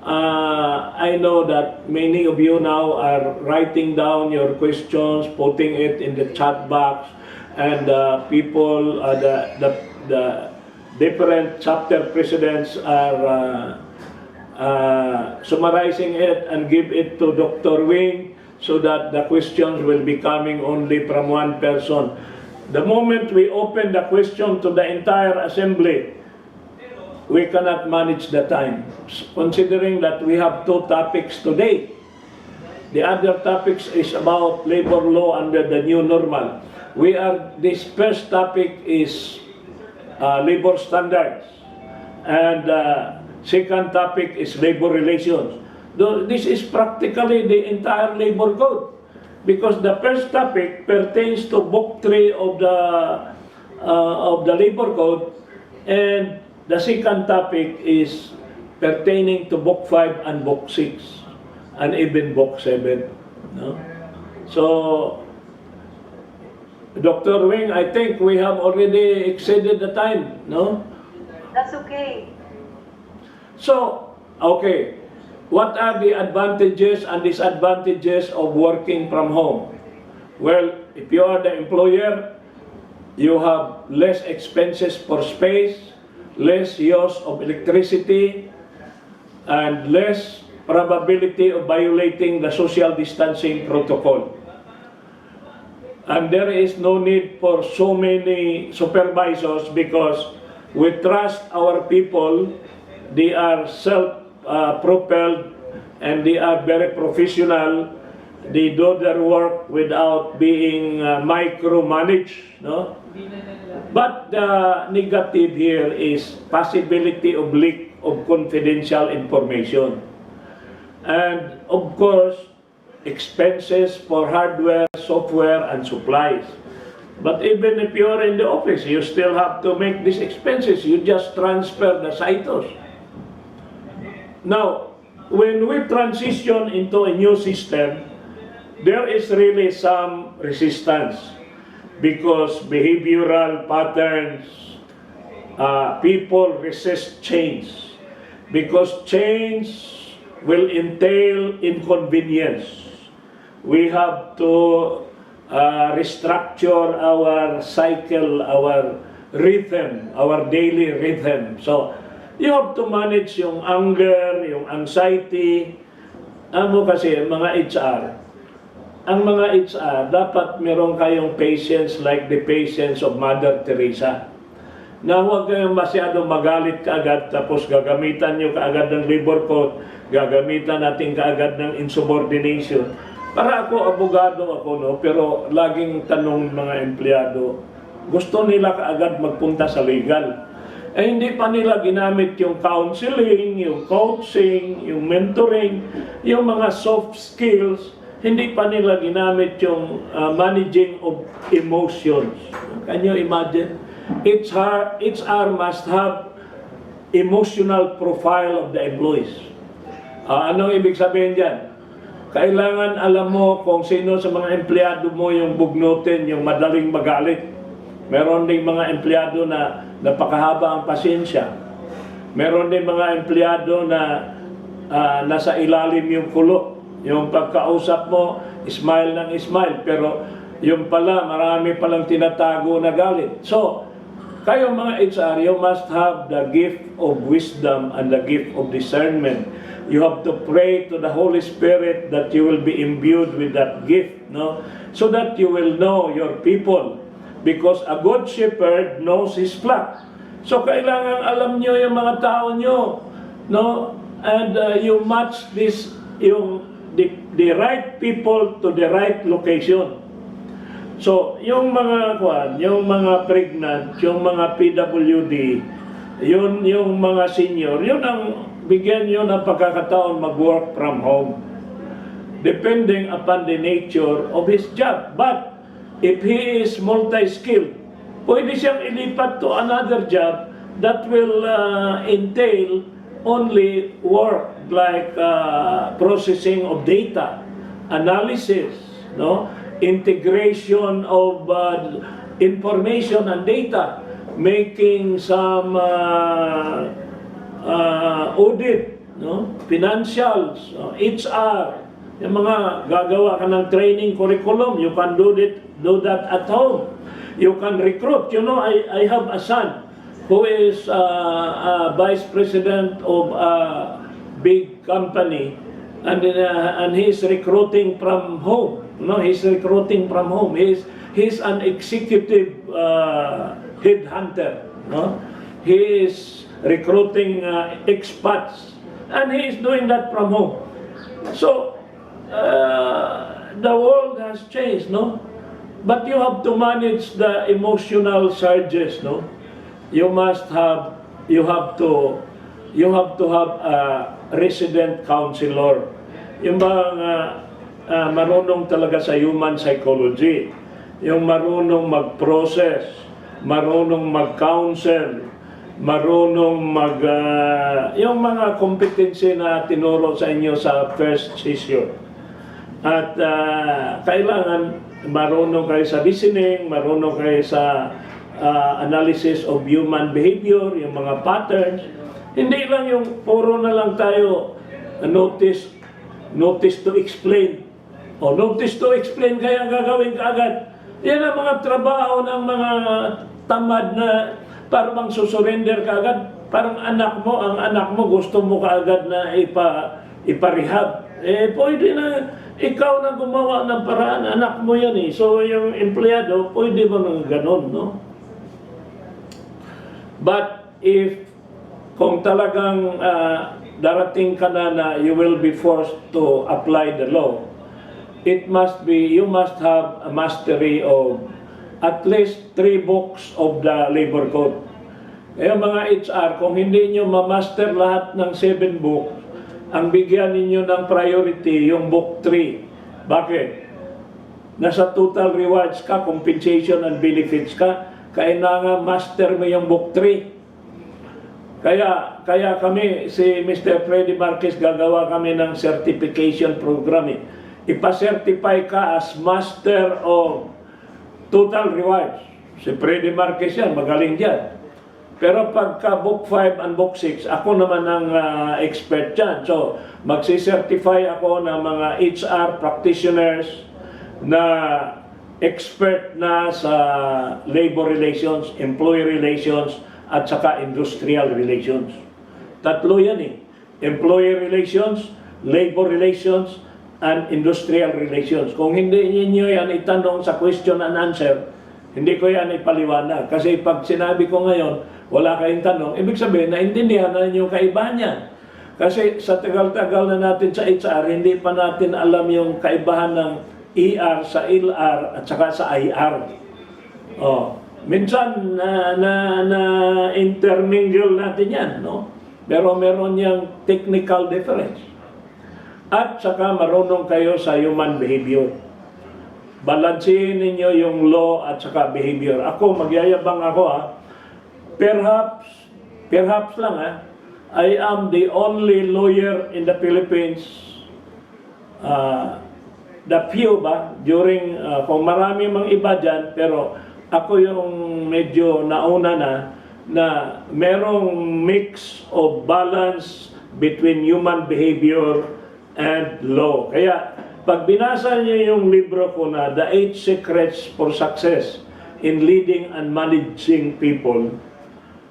I know that many of you now are writing down your questions, putting it in the chat box, and people, the different chapter presidents are summarizing it and give it to Dr. Wing, so that the questions will be coming only from one person. The moment we open the question to the entire assembly, we cannot manage the time, considering that we have 2 topics today. The other topics is about labor law under the new normal. This first topic is labor standards, and second topic is labor relations. This is practically the entire labor code, because the first topic pertains to Book 3 of the labor code, and the second topic is pertaining to Book 5 and Book 6, and even Book 7. No? So, Dr. Wing, I think we have already exceeded the time, no? That's okay. So, okay. What are the advantages and disadvantages of working from home? Well, if you are the employer, you have less expenses for space, less use of electricity, and less probability of violating the social distancing protocol. And there is no need for so many supervisors, because we trust our people. They are self-propelled, and they are very professional. They do their work without being micromanaged, no? But the negative here is possibility of leak of confidential information. And of course, expenses for hardware, software, and supplies. But even if you are in the office, you still have to make these expenses. You just transfer the sitos. Now, when we transition into a new system, there is really some resistance, because behavioral patterns, people resist change, because change will entail inconvenience. We have to restructure our cycle, our rhythm, our daily rhythm. So, you have to manage yung anger, yung anxiety. Ano kasi, mga HR, ang mga HR, dapat meron kayong patience like the patience of Mother Teresa. Na huwag kayong masyado magalit kaagad, tapos gagamitan nyo kaagad ng labor code, gagamitan natin kaagad ng insubordination. Para ako, abogado ako, no? Pero laging tanong mga empleyado, gusto nila kaagad magpunta sa legal. Eh hindi pa nila ginamit yung counseling, yung coaching, yung mentoring, yung mga soft skills. Hindi pa nila ginamit yung managing of emotions. Can you imagine? HR must have emotional profile of the employees. Anong ibig sabihin dyan? Kailangan alam mo kung sino sa mga empleyado mo yung bugnutin, yung madaling magalit. Meron ding mga empleyado na napakahaba ang pasensya. Meron din mga empleyado na nasa ilalim yung kulo. Yung pagkausap mo, smile ng smile, pero yung pala, marami palang tinatago na galit. So, kayo mga HR, you must have the gift of wisdom and the gift of discernment. You have to pray to the Holy Spirit that you will be imbued with that gift, no? So that you will know your people. Because a good shepherd knows his flock. So kailangan alam nyo yung mga tao nyo, no? And you match this, the right people to the right location. So, yung mga yung mga pregnant, yung mga PWD, yung mga senior, yun ang bigyan nyo ng pagkakataon mag-work from home. Depending upon the nature of his job. But, if he is multi-skilled, pwede siyang ilipat to another job that will entail only work like processing of data, analysis, no? Integration of information and data, making some audit, no? Financials, HR, yung mga gagawa ka ng training curriculum, you can do that at home. You can recruit. You know, I have a son who is a vice president of a big company, and he's recruiting from home. No, he's recruiting from home. He's an executive headhunter. No, he is recruiting expats, and he is doing that from home. So the world has changed, no. But you have to manage the emotional surges, no. You have to have a resident counselor. Yung mga marunong talaga sa human psychology, yung marunong mag-process, marunong mag-counsel, marunong yung mga competency na tinuro sa inyo sa first session. At kailangan marunong kayo sa listening, marunong kayo sa analysis of human behavior, yung mga patterns. Hindi lang yung puro na lang tayo notice to explain. O notice to explain kaya gagawin ka agad. Yan ang mga trabaho ng mga tamad na parang susurrender ka agad. Parang ang anak mo gusto mo ka agad na iparehab. Pwede na ikaw na gumawa ng paraan, anak mo yan eh. So yung empleyado, pwede mo nang ganon, no? But if kung talagang darating ka na you will be forced to apply the law, you must have a mastery of at least 3 books of the labor code. Kaya mga HR, kung hindi nyo ma-master lahat ng 7 books, ang bigyan ninyo ng priority yung book 3. Bakit? Nasa total rewards ka, compensation and benefits ka, kailangan master mo yung book 3. Kaya kami, si Mr. Freddy Marquez, gagawa kami ng certification program. Ipa-certify ka as master of total rewards. Si Freddy Marquez yan, magaling dyan. Pero pagka book 5 and book 6, ako naman ang expert dyan. So, magsicertify ako ng mga HR practitioners na expert na sa labor relations, employee relations, at saka industrial relations. Tatlo yan eh. Employee relations, labor relations, and industrial relations. Kung hindi niyo yan itanong sa question and answer, hindi ko yan ipaliwanag. Kasi pag sinabi ko ngayon, wala kayong tanong, ibig sabihin, naintindihan na yung kaibahan yan. Kasi sa tagal-tagal na natin sa HR, hindi pa natin alam yung kaibahan ng ER sa LR at saka sa IR. Minsan na intermingle natin yan, no? Pero meron yang technical difference. At saka marunong kayo sa human behavior. Balansin ninyo yung law at saka behavior. Ako, magyayabang ako Perhaps lang I am the only lawyer in the Philippines. The few during, kung marami mang iba dyan, pero ako yung medyo nauna na merong mix of balance between human behavior and law. Kaya, pag binasa niyo yung libro ko na The 8 Secrets for Success in Leading and Managing People,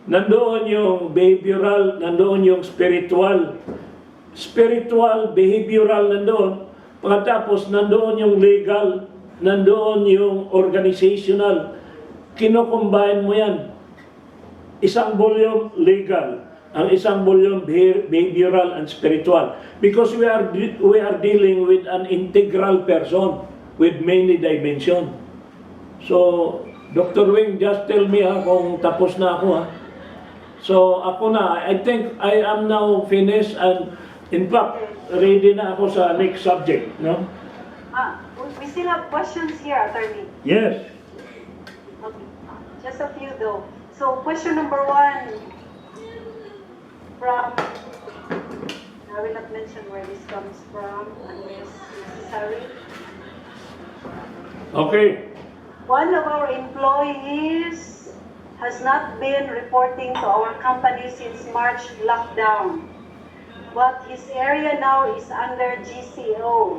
nandoon yung behavioral, nandoon yung spiritual, spiritual, behavioral nandoon. Pagkatapos nandoon yung legal, nandoon yung organizational. Kino-combine mo yan. Isang volume legal, ang isang volume behavioral and spiritual. Because we are dealing with an integral person with many dimensions. So, Dr. Wing, just tell me kung tapos na ako So, ako na, I think I am now finished and in fact, ready na ako sa next subject, no? We still have questions here, Attorney. Yes. Okay. Just a few though. So, question number 1 from, I will not mention where this comes from unless necessary. Okay. One of our employees has not been reporting to our company since March lockdown. But his area now is under GCO.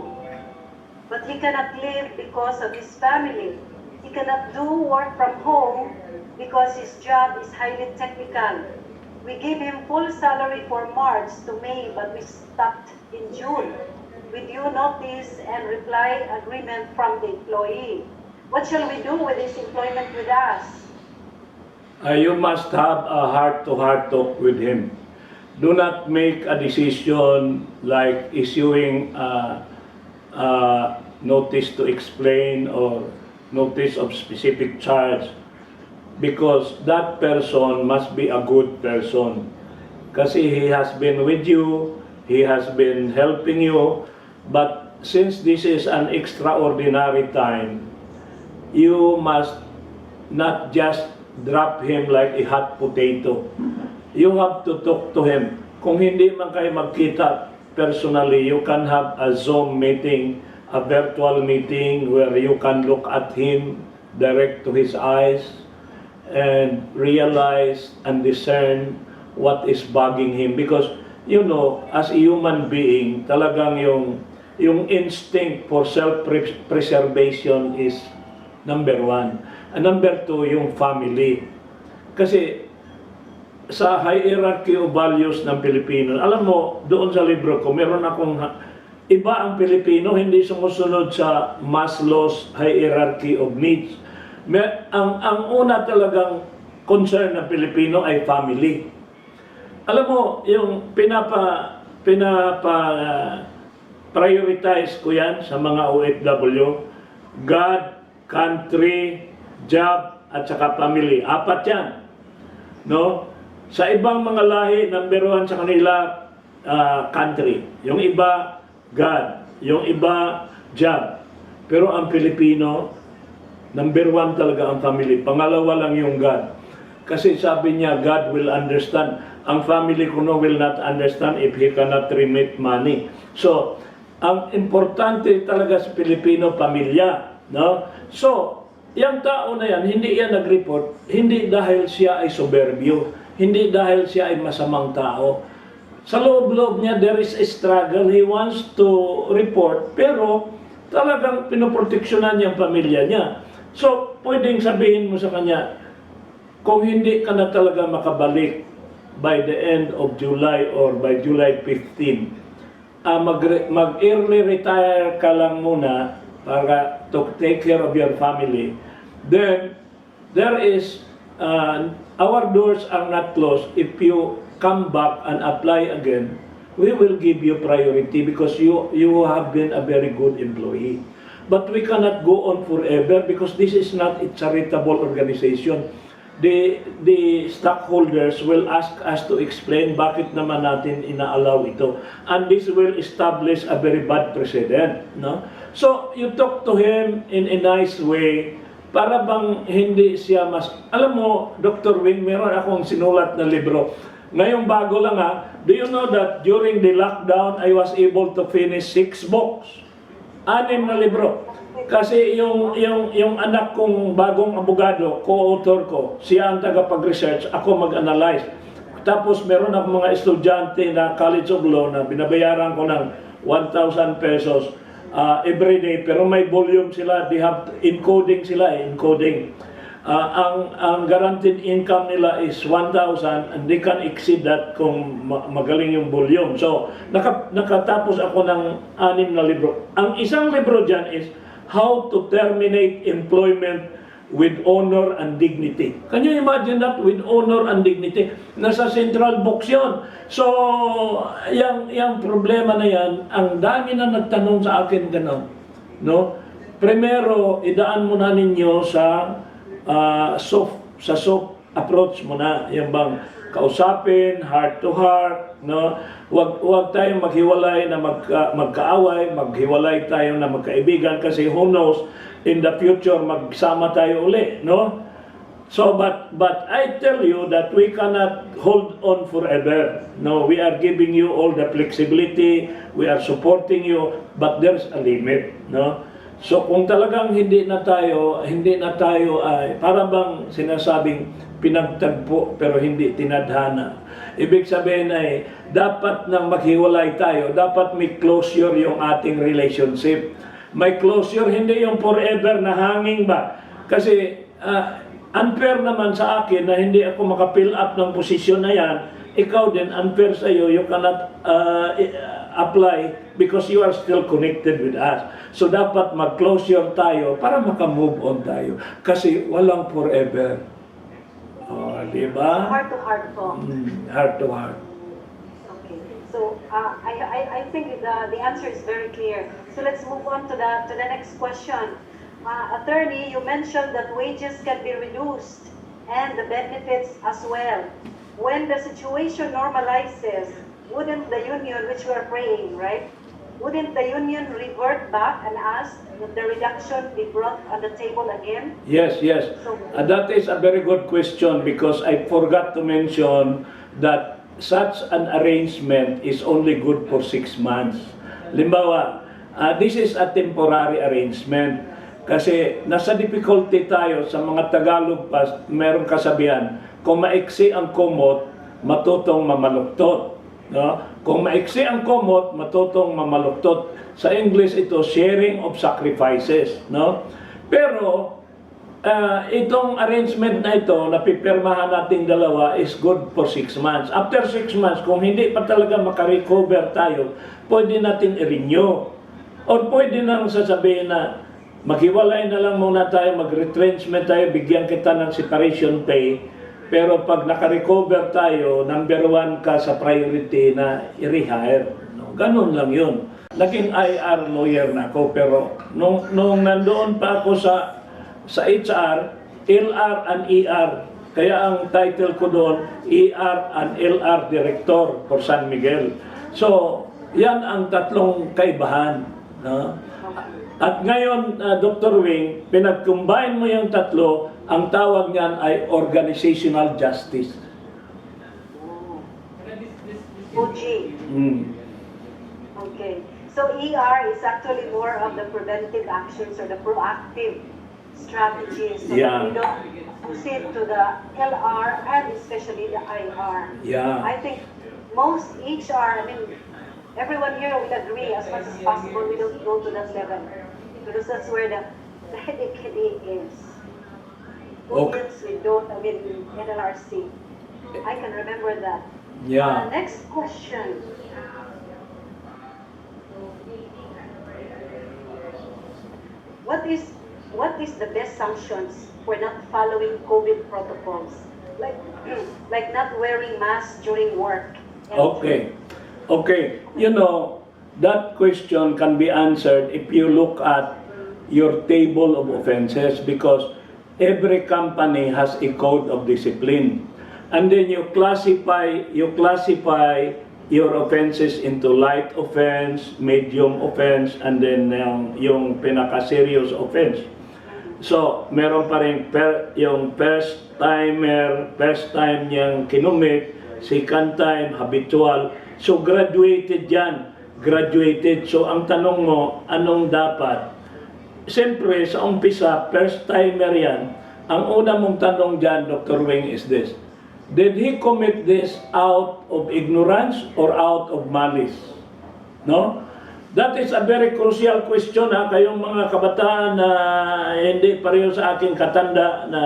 But he cannot leave because of his family. He cannot do work from home because his job is highly technical. We gave him full salary for March to May, but we stopped in June with due notice and reply agreement from the employee. What shall we do with his employment with us? You must have a heart-to-heart talk with him. Do not make a decision like issuing a notice to explain or notice of specific charge, because that person must be a good person. Kasi he has been with you, he has been helping you, but since this is an extraordinary time, you must not just drop him like a hot potato. You have to talk to him. Kung hindi man kayo magkita personally, you can have a Zoom meeting, a virtual meeting where you can look at him direct to his eyes and realize and discern what is bugging him. Because, you know, as a human being, talagang yung instinct for self-preservation is number 1. And number 2, yung family. Kasi sa hierarchy of values ng Pilipino, alam mo, doon sa libro ko, meron akong iba ang Pilipino, hindi sumusunod sa Maslow's hierarchy of needs. Ang una talagang concern ng Pilipino ay family. Alam mo, yung prioritize ko yan sa mga OFW, God, country, job, at saka family. 4 yan. No? Sa ibang mga lahi, number 1 sa kanila, country. Yung iba, God. Yung iba, job. Pero ang Pilipino, number 1 talaga ang family. Pangalawa lang yung God. Kasi sabi niya, God will understand. Ang family ko will not understand if he cannot remit money. So, ang importante talaga sa Pilipino, pamilya. No? So, yung tao na yan, hindi yan nag-report, hindi dahil siya ay soberbio, hindi dahil siya ay masamang tao. Sa loob-loob niya, there is a struggle. He wants to report, pero talagang pinoproteksyonan niya ang pamilya niya. So, pwedeng sabihin mo sa kanya, kung hindi ka na talaga makabalik by the end of July or by July 15, mag-early retire ka lang muna para to take care of your family, then there is, our doors are not closed. If you come back and apply again, we will give you priority because you have been a very good employee. But we cannot go on forever because this is not a charitable organization. The stockholders will ask us to explain bakit naman natin ina-allow ito. And this will establish a very bad precedent. No? So, you talk to him in a nice way para bang hindi siya mas... Alam mo, Dr. Wing, meron akong sinulat na libro. Ngayong bago lang do you know that during the lockdown, I was able to finish 6 books? 6 na libro. Kasi yung anak kong bagong abogado, co-author ko, siya ang tagapag-research, ako mag-analyze. Tapos meron akong mga estudyante na College of Law na binabayaran ko ng 1,000 pesos every day, pero may volume sila, they have encoding sila, encoding. ang guaranteed income nila is 1,000 and they can exceed that kung magaling yung volume. So, nakatapos ako ng 6 na libro. Ang isang libro dyan is How to Terminate Employment with Honor and Dignity. Can you imagine that? With honor and dignity. Nasa central box yun. So, yung problema na yan, ang dami na nagtanong sa akin gano'n. No? Primero, idaan muna ninyo sa soft approach muna. Yung bang kausapin, heart to heart, no? Huwag tayong maghiwalay na magkaaway, maghiwalay tayo na magkaibigan kasi who knows, in the future magsama tayo uli, no? So, but I tell you that we cannot hold on forever. No, we are giving you all the flexibility, we are supporting you, but there's a limit, no? So kung talagang hindi na tayo ay para bang sinasabing pinagtagpo pero hindi tinadhana. Ibig sabihin ay dapat nang maghiwalay tayo, dapat may closure yung ating relationship. May closure, hindi yung forever na hanging ba? Kasi unfair naman sa akin na hindi ako maka-fill up ng posisyon na yan. Ikaw din, unfair sa iyo, you cannot apply because you are still connected with us. So dapat mag-closure tayo para maka-move on tayo. Kasi walang forever. Oh, di ba? Heart to heart po. Heart to heart. Okay. So I think the answer is very clear. So let's move on to the next question. Attorney, you mentioned that wages can be reduced and the benefits as well. When the situation normalizes, wouldn't the union, which we are praying, right? Wouldn't the union revert back and ask that the reduction be brought on the table again? Yes. So, That is a very good question because I forgot to mention that such an arrangement is only good for 6 months. Limbawa, this is a temporary arrangement kasi nasa difficulty tayo sa mga Tagalog pa, merong kasabihan, kung maiksi ang kumot, matutong mamaluktot. No? Kung maiksi ang kumot, matutong mamaluktot. Sa English ito, sharing of sacrifices. No? Pero, itong arrangement na ito, na pipirmahan nating dalawa, is good for 6 months. After 6 months, kung hindi pa talaga makarecover tayo, pwede natin i-renew. O pwede nang sasabihin na, maghiwalay na lang muna tayo, mag-retrenchment tayo, bigyan kita ng separation pay, pero pag naka-recover tayo, number 1 ka sa priority na i-rehire. No, ganun lang yun. Naging IR lawyer na ako, pero nung nandoon pa ako sa HR, LR and ER, kaya ang title ko doon, ER and LR Director for San Miguel. So, yan ang tatlong kaibahan. No? At ngayon, Dr. Wing, pinag-combine mo yung tatlo, ang tawag niyan ay organizational justice. OG. Okay. So ER is actually more of the preventive actions or the proactive strategies so that we don't proceed to the LR and especially the IR. Yeah. I think most HR, I mean, everyone here will agree as much as possible we don't go to that level because that's where the headache is. Okay. We don't, I mean, NLRC. I can remember that. Yeah. Next question. What is the best sanctions for not following COVID protocols? Like not wearing masks during work. Okay. You know, that question can be answered if you look at your table of offenses because every company has a code of discipline. And then you classify your offenses into light offense, medium offense, and then yung pinaka-serious offense. So, meron pa rin yung first time niyang kinumit, second time, habitual. So, graduated yan. Graduated. So, ang tanong mo, anong dapat? Siyempre, sa umpisa, first timer yan. Ang una mong tanong dyan, Dr. Wing, is this. Did he commit this out of ignorance or out of malice? No? That is a very crucial question, ha? Kayong mga kabataan na hindi pareho sa aking katanda na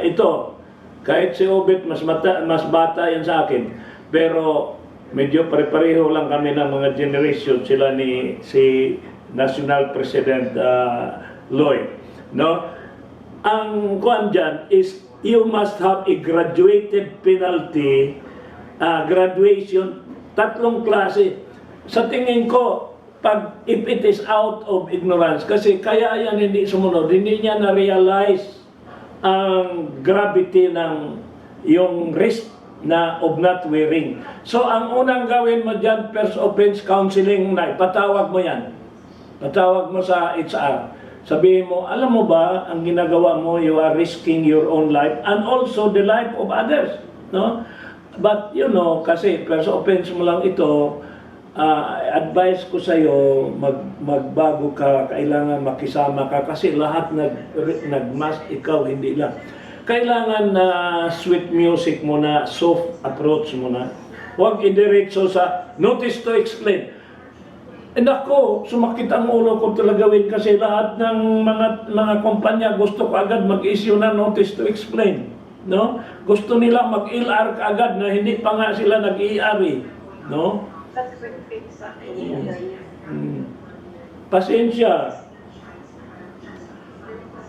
ito, kahit si Obit mas bata yan sa akin, pero medyo pare-pareho lang kami ng mga generation, sila ni si National President Lloyd, no? Ang kuan dyan is you must have a graduated penalty, graduation, 3 klase. Sa tingin ko, if it is out of ignorance, kasi kaya yan hindi sumunod, hindi niya na-realize ang gravity ng yung risk na of not wearing. So, ang unang gawin mo dyan, first offense counseling na, ipatawag mo yan. Patawag mo sa HR. Sabihin mo, alam mo ba, ang ginagawa mo, you are risking your own life and also the life of others. No? But, you know, kasi first offense mo lang ito, advice ko sa iyo, magbago ka, kailangan makisama ka kasi lahat nagmask, ikaw hindi lang. Kailangan na sweet music mo na, soft approach mo na. Huwag idiretso sa notice to explain. And ako, sumakit ang ulo ko talagawin kasi lahat ng mga kumpanya gusto ko agad mag-issue na notice to explain. No? Gusto nila mag-LR ka agad na hindi pa nga sila nag-ER. No? That's quick fix. Pasensya.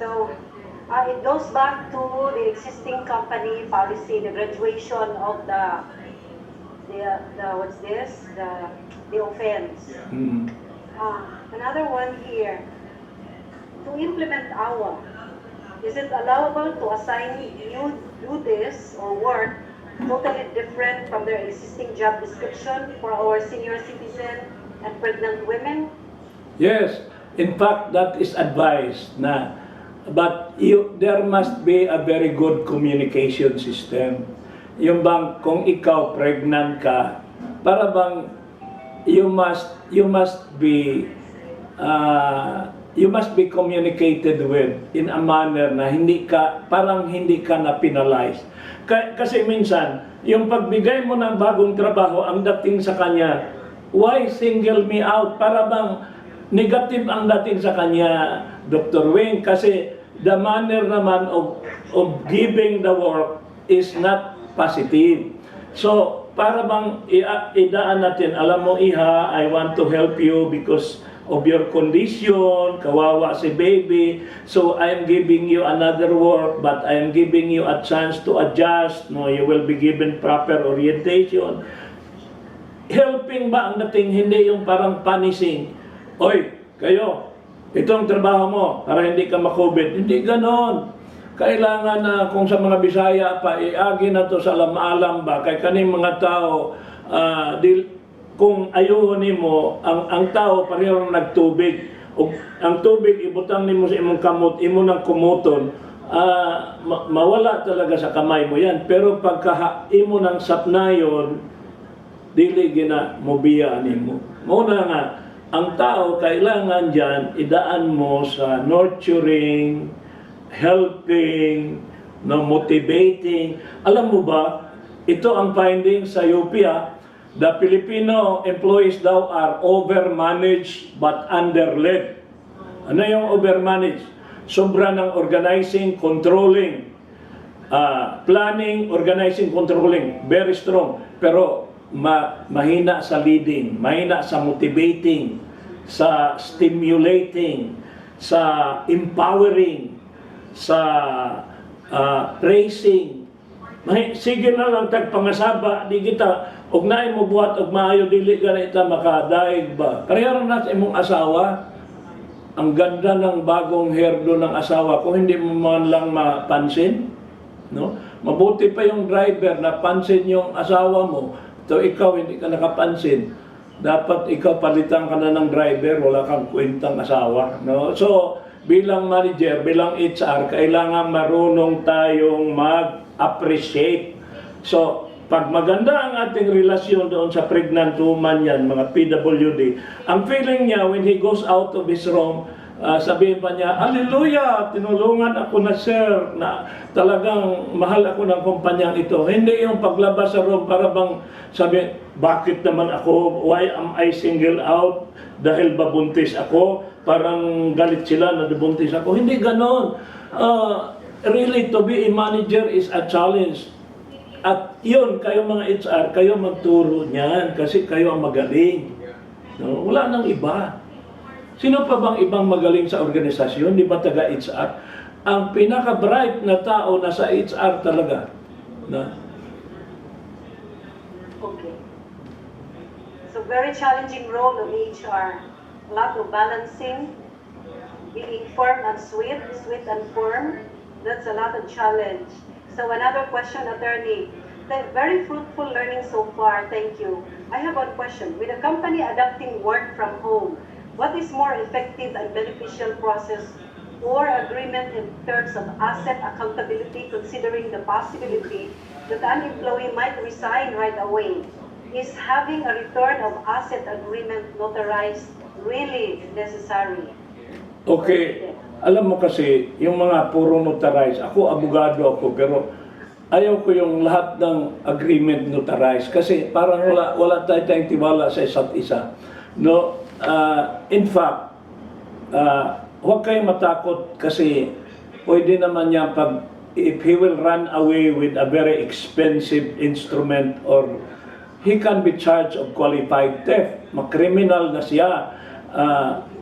So, it goes back to the existing company policy, the graduation of the what's this? The offense. Another one here. To implement our, is it allowable to assign you duties or work totally different from their existing job description for our senior citizen and pregnant women? Yes. In fact, that is advised na. But there must be a very good communication system. Yung bang kung ikaw pregnant ka, para bang you must be communicated with in a manner na parang hindi ka na penalized. Kasi minsan, yung pagbigay mo ng bagong trabaho, ang dating sa kanya, why single me out? Para bang negative ang dating sa kanya, Dr. Wing, kasi the manner naman of giving the work is not positive. So, para bang idaan natin, alam mo Iha, I want to help you because of your condition, kawawa si baby, so I am giving you another work, but I am giving you a chance to adjust, no, you will be given proper orientation. Helping ba ang dating, hindi yung parang punishing. Oy, kayo, itong trabaho mo, para hindi ka ma-COVID, hindi ganon. Kailangan na kung sa mga Bisaya pa, iagi na to sa alam-alam ba, kay kaning mga tao, kung ayuhon mo, ang tao pareho nagtubig. Ang tubig, ibutang nimo sa imong kamot, imo nang kumuton, mawala talaga sa kamay mo yan. Pero pagka imo nang sapnayon, dili gina mobiya nimo. Muna nga, ang tao kailangan dyan, idaan mo sa nurturing, helping, no, motivating. Alam mo ba, ito ang findings sa UPIA, the Filipino employees daw are overmanaged but underled. Ano yung overmanaged? Sobra ng organizing, controlling, planning, organizing, controlling, very strong. Pero mahina sa leading, mahina sa motivating, sa stimulating, sa empowering, sa praising. Sige na lang tagpangasaba, di kita, ugnain mo buhat, ug maayo, dili ganita makadaig ba. Kariyara na sa imong asawa, ang ganda ng bagong hairdo ng asawa, kung hindi mo man lang mapansin, no? Mabuti pa yung driver na pansin yung asawa mo, to ikaw hindi ka nakapansin. Dapat ikaw palitan ka na ng driver, wala kang kwentang asawa, no? So, bilang manager, bilang HR, kailangan marunong tayong mag-appreciate. So, pag maganda ang ating relasyon doon sa pregnant woman yan, mga PWD, ang feeling niya when he goes out of his room, sabihin pa niya, hallelujah, tinulungan ako na sir, na talagang mahal ako ng kumpanyang ito. Hindi yung paglabas sa room para bang sabihin, bakit naman ako, why am I single out? Dahil babuntis ako, parang galit sila na nabuntis ako. Hindi ganon. really to be a manager is a challenge. At yun, kayo mga HR, kayo magturo niyan kasi kayo ang magaling. No? Wala nang iba. Sino pa bang ibang magaling sa organisasyon? Di ba taga HR? Ang pinaka-bright na tao na sa HR talaga. Na? Okay. So very challenging role of HR. A lot of balancing, being firm and sweet and firm. That's a lot of challenge. So another question, attorney. Very fruitful learning so far. Thank you. I have one question. With a company adopting work from home, what is more effective and beneficial process or agreement in terms of asset accountability, considering the possibility that an employee might resign right away? Is having a return of asset agreement notarized really necessary? Okay. Alam mo kasi, yung mga puro notarized, ako abogado ako, pero ayaw ko yung lahat ng agreement notarized kasi parang wala tayong tiwala sa isa't isa. No, in fact, huwag kayong matakot kasi pwede naman niya if he will run away with a very expensive instrument or he can be charged of qualified theft. Makriminal na siya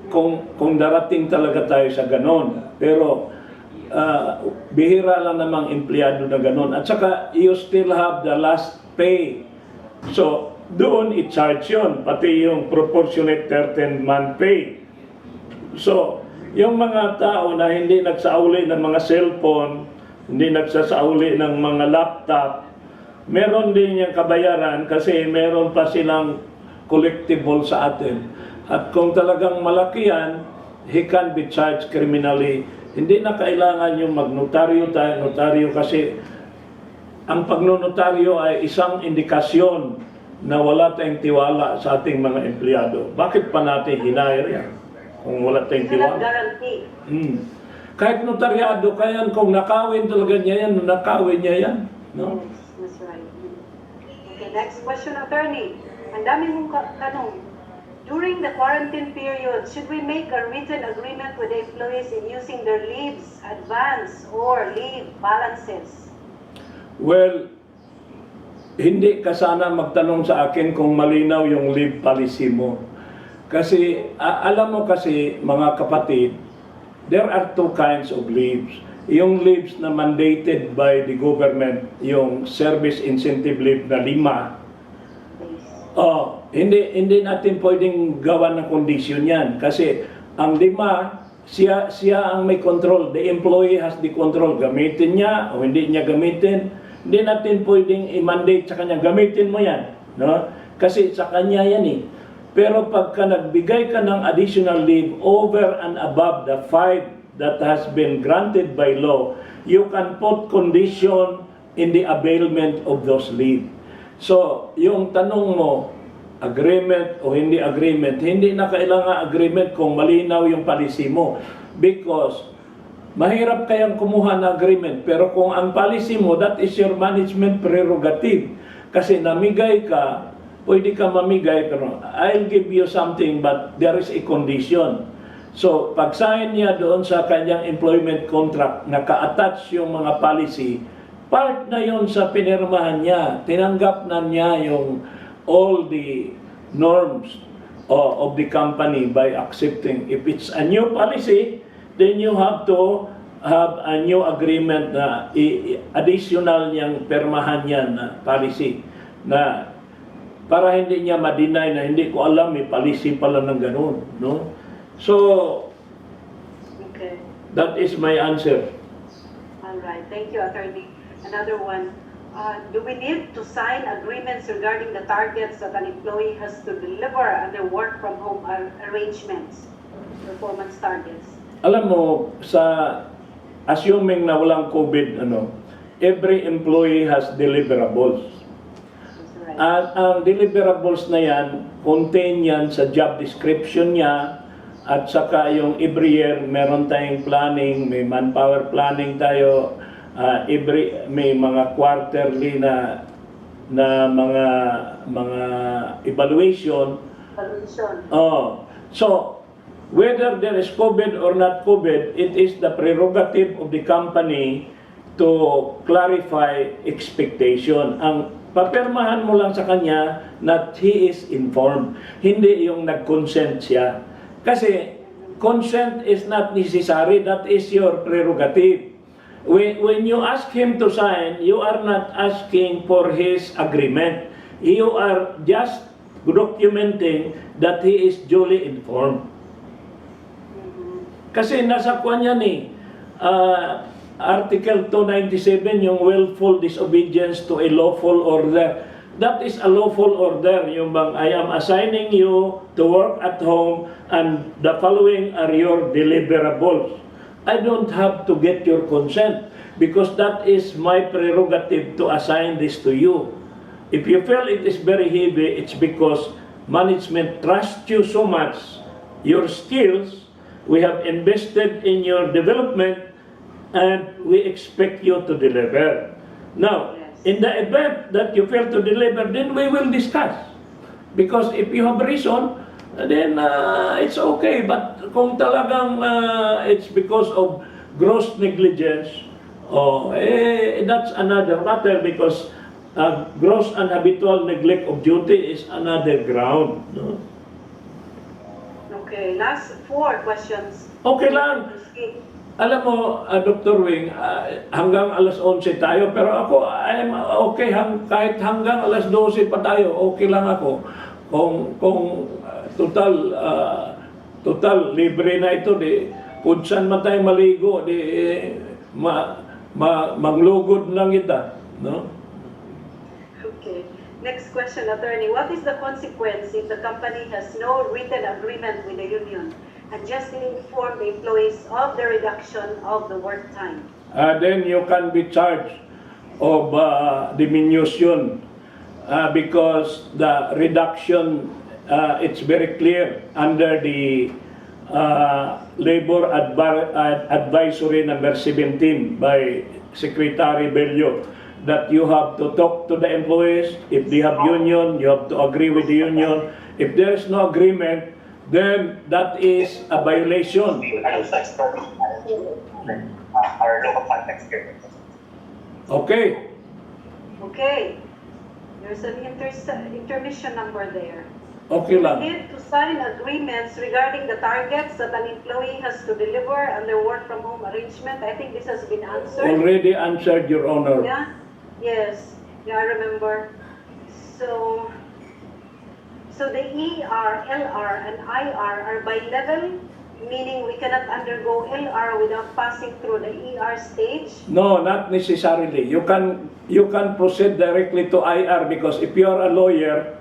kung darating talaga tayo sa ganon. Pero bihira lang namang empleyado na ganon. At saka, you still have the last pay. So, doon i-charge yun, pati yung proportionate 13-month pay. So, yung mga tao na hindi nagsauli ng mga cellphone, hindi nagsasauli ng mga laptop, meron din yung kabayaran kasi meron pa silang collectible sa atin. At kung talagang malaki yan, he can be charged criminally. Hindi na kailangan yung magnotaryo tayo, notaryo kasi ang pagnonotaryo ay isang indikasyon na wala tayong tiwala sa ating mga empleyado. Bakit pa natin hinire yan? Kung wala tayong tiwala. Guarantee. Kahit notaryado, kaya kung nakawin talaga niya yan, nakawin niya yan. No? Yes, that's right. Okay, next question, attorney. Ang dami mong tanong. During the quarantine period, should we make a written agreement with the employees in using their leaves, advance, or leave balances? Well, hindi ka sana magtanong sa akin kung malinaw yung leave policy mo. Kasi, alam mo kasi, mga kapatid, there are two kinds of leaves. Yung leaves na mandated by the government, yung service incentive leave na 5, hindi natin pwedeng gawa ng condition yan. Kasi ang 5, siya ang may control. The employee has the control. Gamitin niya o hindi niya gamitin. Hindi natin pwedeng i-mandate sa kanya, gamitin mo yan. No? Kasi sa kanya yan eh. Pero pagka nagbigay ka ng additional leave over and above the 5 that has been granted by law, you can put condition in the availment of those leave. So, yung tanong mo, agreement o hindi agreement, hindi na kailangan agreement kung malinaw yung policy mo. Because, mahirap kayang kumuha ng agreement. Pero kung ang policy mo, that is your management prerogative. Kasi namigay ka, pwede ka mamigay, pero I'll give you something but there is a condition. So, pag-sign niya doon sa kanyang employment contract, naka-attach yung mga policy, part na yon sa pinirmahan niya. Tinanggap na niya yung all the norms of the company by accepting. If it's a new policy, then you have to have a new agreement na additional niyang permahan yan na policy na para hindi niya ma-deny na hindi ko alam, may policy pala ng ganun. No? So, okay. That is my answer. All right. Thank you, attorney. Another one. Do we need to sign agreements regarding the targets that an employee has to deliver under work from home arrangements, performance targets? Alam mo, assuming na walang COVID, every employee has deliverables. Right. At ang deliverables na yan, contain yan sa job description niya, at saka yung every year meron tayong planning, may manpower planning tayo, may mga quarterly na mga evaluation. Evaluation. So Whether there is COVID or not COVID, it is the prerogative of the company to clarify expectation. Ang papirmahan mo lang sa kanya that he is informed, hindi yung nag-consent siya. Kasi consent is not necessary, that is your prerogative. When you ask him to sign, you are not asking for his agreement. You are just documenting that he is duly informed. Kasi nasa kwan yan Article 297, yung willful disobedience to a lawful order. That is a lawful order. Yung bang, I am assigning you to work at home and the following are your deliverables. I don't have to get your consent because that is my prerogative to assign this to you. If you feel it is very heavy, it's because management trusts you so much, your skills, we have invested in your development, and we expect you to deliver. Now, in the event that you fail to deliver, then we will discuss. Because if you have reason, then it's okay. But kung talagang it's because of gross negligence, that's another matter because gross and habitual neglect of duty is another ground. No? Okay, last 4 questions. Okay lang. Alam mo, Dr. Wing, hanggang alas 11 tayo, pero ako, I'm okay, kahit hanggang alas 12 pa tayo, okay lang ako. Kung total libre na ito, di, kung saan man tayo maligo, di, maglugod lang kita. No? Okay. Next question, attorney. What is the consequence if the company has no written agreement with the union and just inform the employees of the reduction of the work time? Then you can be charged of diminution because the reduction, it's very clear under the Labor Advisory number 17 by Secretary Bello, that you have to talk to the employees. If they have union, you have to agree with the union. If there is no agreement, then that is a violation. Our local context here. Okay. There's an intermission number there. Okay We lang. need to sign agreements regarding the targets that an employee has to deliver under work from home arrangement. I think this has been answered. Already answered, Your Honor. Yeah? Yes. Yeah, I remember. So the ER, LR, and IR are by level, meaning we cannot undergo LR without passing through the ER stage. No, not necessarily. You can proceed directly to IR because if you are a lawyer,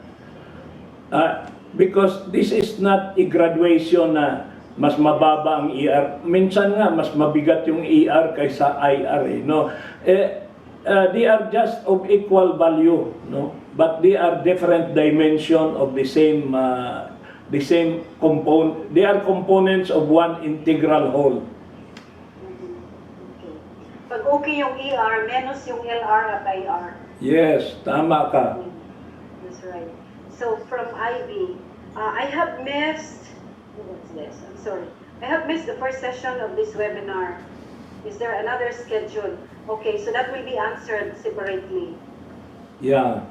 because this is not a graduation na mas mababa ang ER. Minsan nga mas mabigat yung ER kaysa IR. No? They are just of equal value, no? But they are different dimension of the same component. They are components of one integral whole. Okay. Pag okay yung ER, menos yung LR at IR. Yes, tama ka. That's right. So from IB, I have missed, what's this? I'm sorry. I have missed the first session of this webinar. Is there another schedule? Okay, so that will be answered separately. Yeah.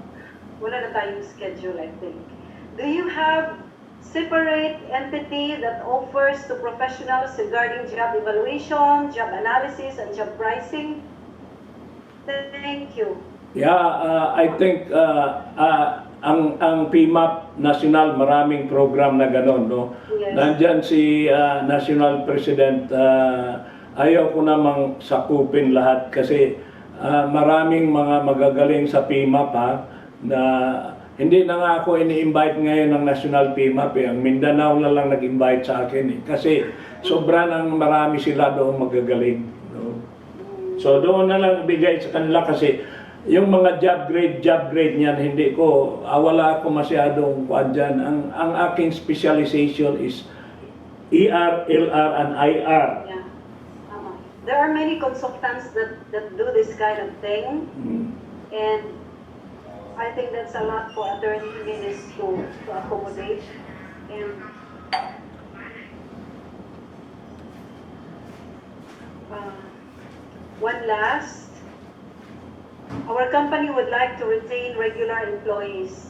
Wala na tayong schedule, I think. Do you have separate entity that offers to professionals regarding job evaluation, job analysis, and job pricing? Thank you. Yeah, I think ang PMAP National, maraming program na gano'n, no? Yes. Nandyan si National President, ayaw ko namang sakupin lahat kasi maraming mga magagaling sa PMAP na hindi na nga ako ini-invite ngayon ng National PMAP Ang Mindanao na lang nag-invite sa akin kasi sobra nang marami sila doon magagaling. No? So doon na lang bigay sa kanila kasi yung mga job grade niyan hindi ko, wala ako masyadong kuwan dyan. Ang aking specialization is ER, LR, and IR. Yeah. There are many consultants that do this kind of thing, and I think that's a lot for attorney Jimenez to accommodate. And Uh, One last. Our company would like to retain regular employees.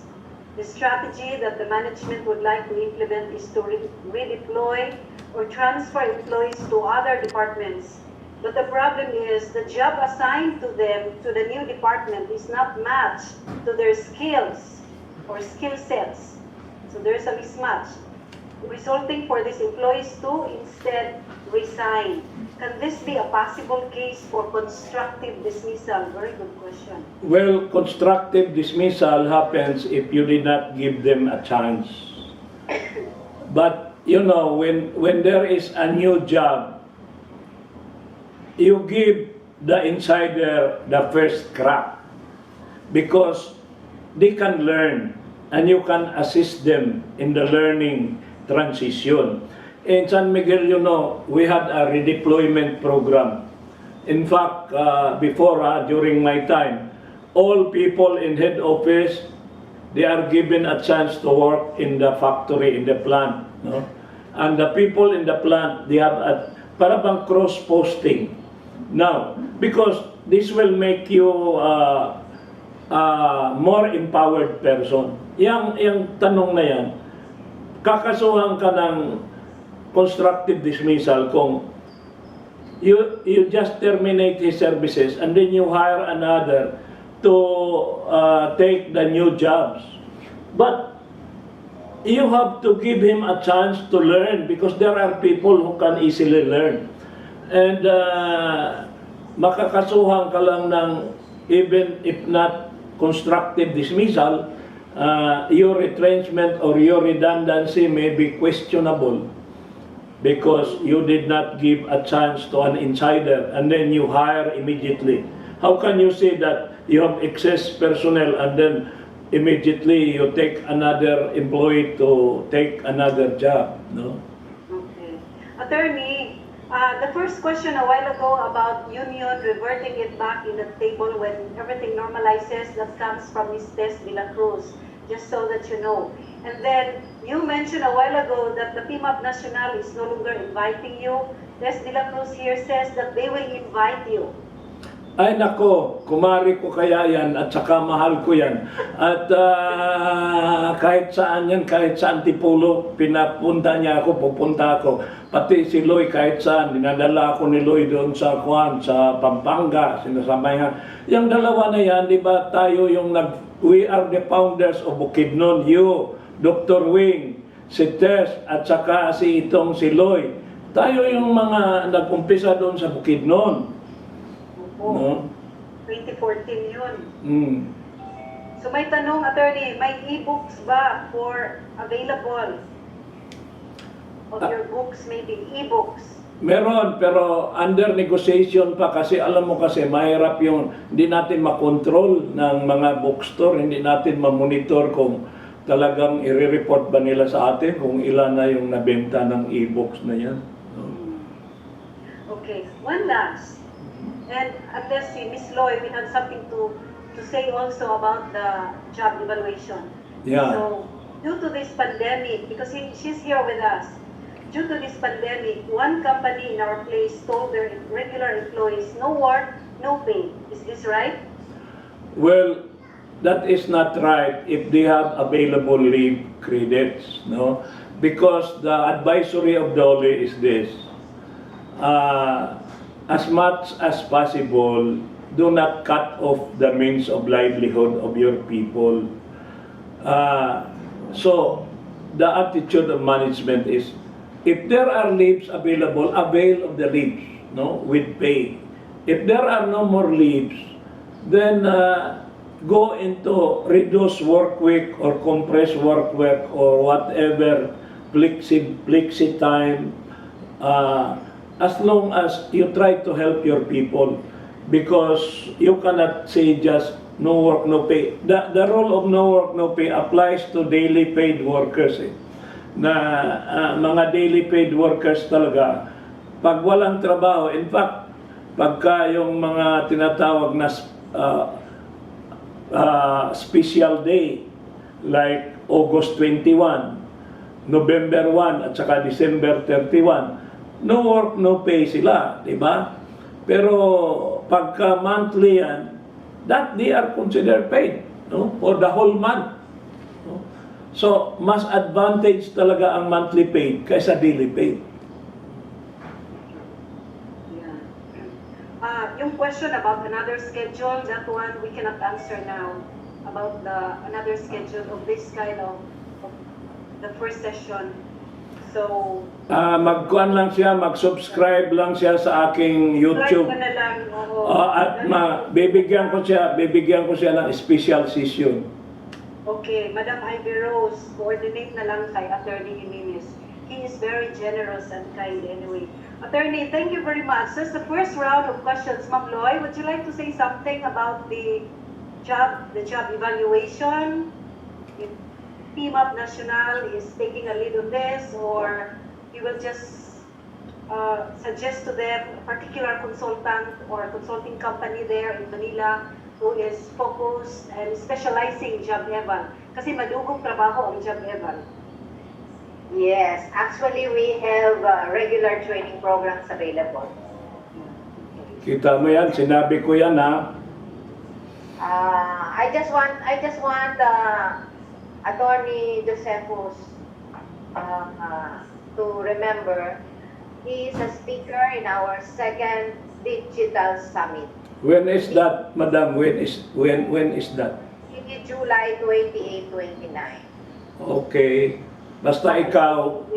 The strategy that the management would like to implement is to redeploy or transfer employees to other departments. But the problem is the job assigned to them to the new department is not matched to their skills or skill sets. So there's a mismatch, resulting for these employees to instead resign. Can this be a possible case for constructive dismissal? Very good question. Well, constructive dismissal happens if you did not give them a chance. But, you know, when there is a new job, you give the insider the first crack because they can learn and you can assist them in the learning transition. In San Miguel, you know, we had a redeployment program. In fact, before, during my time, all people in head office, they are given a chance to work in the factory, in the plant. No? And the people in the plant, they have a para bang cross-posting. Now, because this will make you more empowered person. Yung tanong na yan, kakasuhan ka ng constructive dismissal kung you just terminate his services and then you hire another to take the new jobs. But you have to give him a chance to learn because there are people who can easily learn. And makakasuhan ka lang ng even if not constructive dismissal, your retrenchment or your redundancy may be questionable because you did not give a chance to an insider and then you hire immediately. How can you say that you have excess personnel and then immediately you take another employee to take another job? No? Okay. Attorney, the first question a while ago about union reverting it back in the table when everything normalizes, that comes from Ms. Tess de la Cruz, just so that you know. And then you mentioned a while ago that the PMAP Nacional is no longer inviting you. Tess de la Cruz here says that they will invite you. Ay nako, kumari ko kaya yan at saka mahal ko yan. At kahit saan yan, kahit sa Antipolo, pinapunta niya ako, pupunta ako. Pati si Loy kahit saan, dinadala ako ni Loy doon sa sa Pampanga, sinasamayan. Yung dalawa na yan, di ba tayo yung we are the founders of Bukidnon, you, Dr. Wing, si Tess, at saka si Loy. Tayo yung mga nag-umpisa doon sa Bukidnon. No? 2014 yun. Mm. So may tanong, attorney, may e-books ba for available of your books, maybe e-books? Meron, pero under negotiation pa kasi alam mo kasi mahirap yung hindi natin makontrol ng mga bookstore, hindi natin mamonitor kung talagang i-report ba nila sa atin kung ilan na yung nabenta ng e-books na yan. Okay, one last. And unless si Ms. Loy, we had something to say also about the job evaluation. Yeah. So, due to this pandemic, because she's here with us, due to this pandemic, one company in our place told their regular employees, no work, no pay. Is this right? Well, that is not right if they have available leave credits, no? Because the advisory of DOLE is this. As much as possible, do not cut off the means of livelihood of your people. So, the attitude of management is, if there are leaves available, avail of the leaves, no, with pay. If there are no more leaves, then go into reduced work week or compressed work week or whatever, flexi time. As long as you try to help your people, because you cannot say just no work, no pay. The rule of no work, no pay applies to daily paid workers. Na mga daily paid workers talaga, pag walang trabaho, in fact, pagka yung mga tinatawag na special day, like August 21, November 1, at saka December 31, no work, no pay sila, di ba? Pero pagka monthly yan, that they are considered paid, no? For the whole month. No? So, mas advantage talaga ang monthly paid kaysa daily paid. Yung question about another schedule, that one we cannot answer now. About another schedule of this kind of the first session. So, Mag-kuhan lang siya, mag-subscribe lang siya sa aking YouTube. try ko na lang. At bibigyan ko siya ng special session. Okay, Madam Ivy Rose, coordinate na lang kay Attorney Jimenez. He is very generous and kind anyway. Attorney, thank you very much. This is the first round of questions. Ma'am Loy, would you like to say something about the job evaluation? If PMAP National is taking a lead on this, or you will just suggest to them a particular consultant or consulting company there in Manila who is focused and specializing job eval. Kasi madugong trabaho ang job eval. Yes, actually we have regular training programs available. Kita mo yan, sinabi ko yan ha. I just want Attorney Josephus to remember he is a speaker in our second digital summit. When is that, Madam? When is that? In July 28-29. Okay. Basta ikaw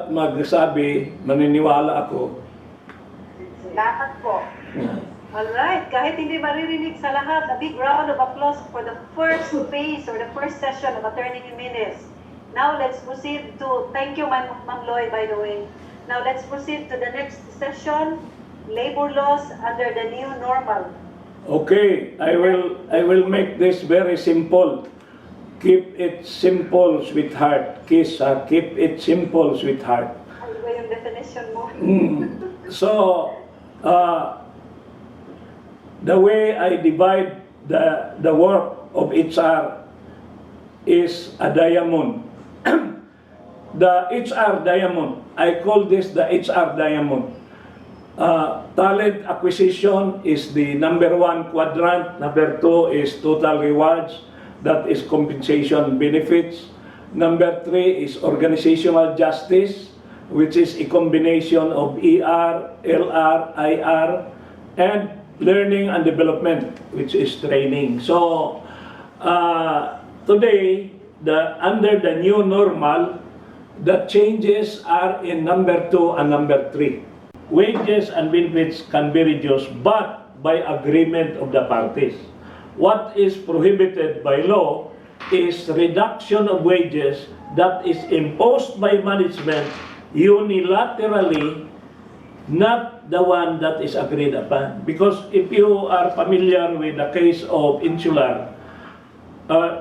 magsabi, maniniwala ako. Salamat po. Alright, kahit hindi maririnig sa lahat, a big round of applause for the first phase or the first session of Attorney Jimenez. Now let's proceed to, thank you Ma'am Loy by the way. Now let's proceed to the next session, labor laws under the new normal. Okay, I will make this very simple. Keep it simple, sweetheart. Kiss, keep it simple, sweetheart. Ano ba yung definition mo? So, the way I divide the work of HR is a diamond. The HR diamond, I call this the HR diamond. Talent acquisition is the number 1 quadrant. Number 2 is total rewards. That is compensation benefits. Number 3 is organizational justice, which is a combination of ER, LR, IR, and learning and development, which is training. So, today, under the new normal, the changes are in number 2 and number 3. Wages and benefits can be reduced, but by agreement of the parties. What is prohibited by law is reduction of wages that is imposed by management unilaterally, not the one that is agreed upon. Because if you are familiar with the case of Insular,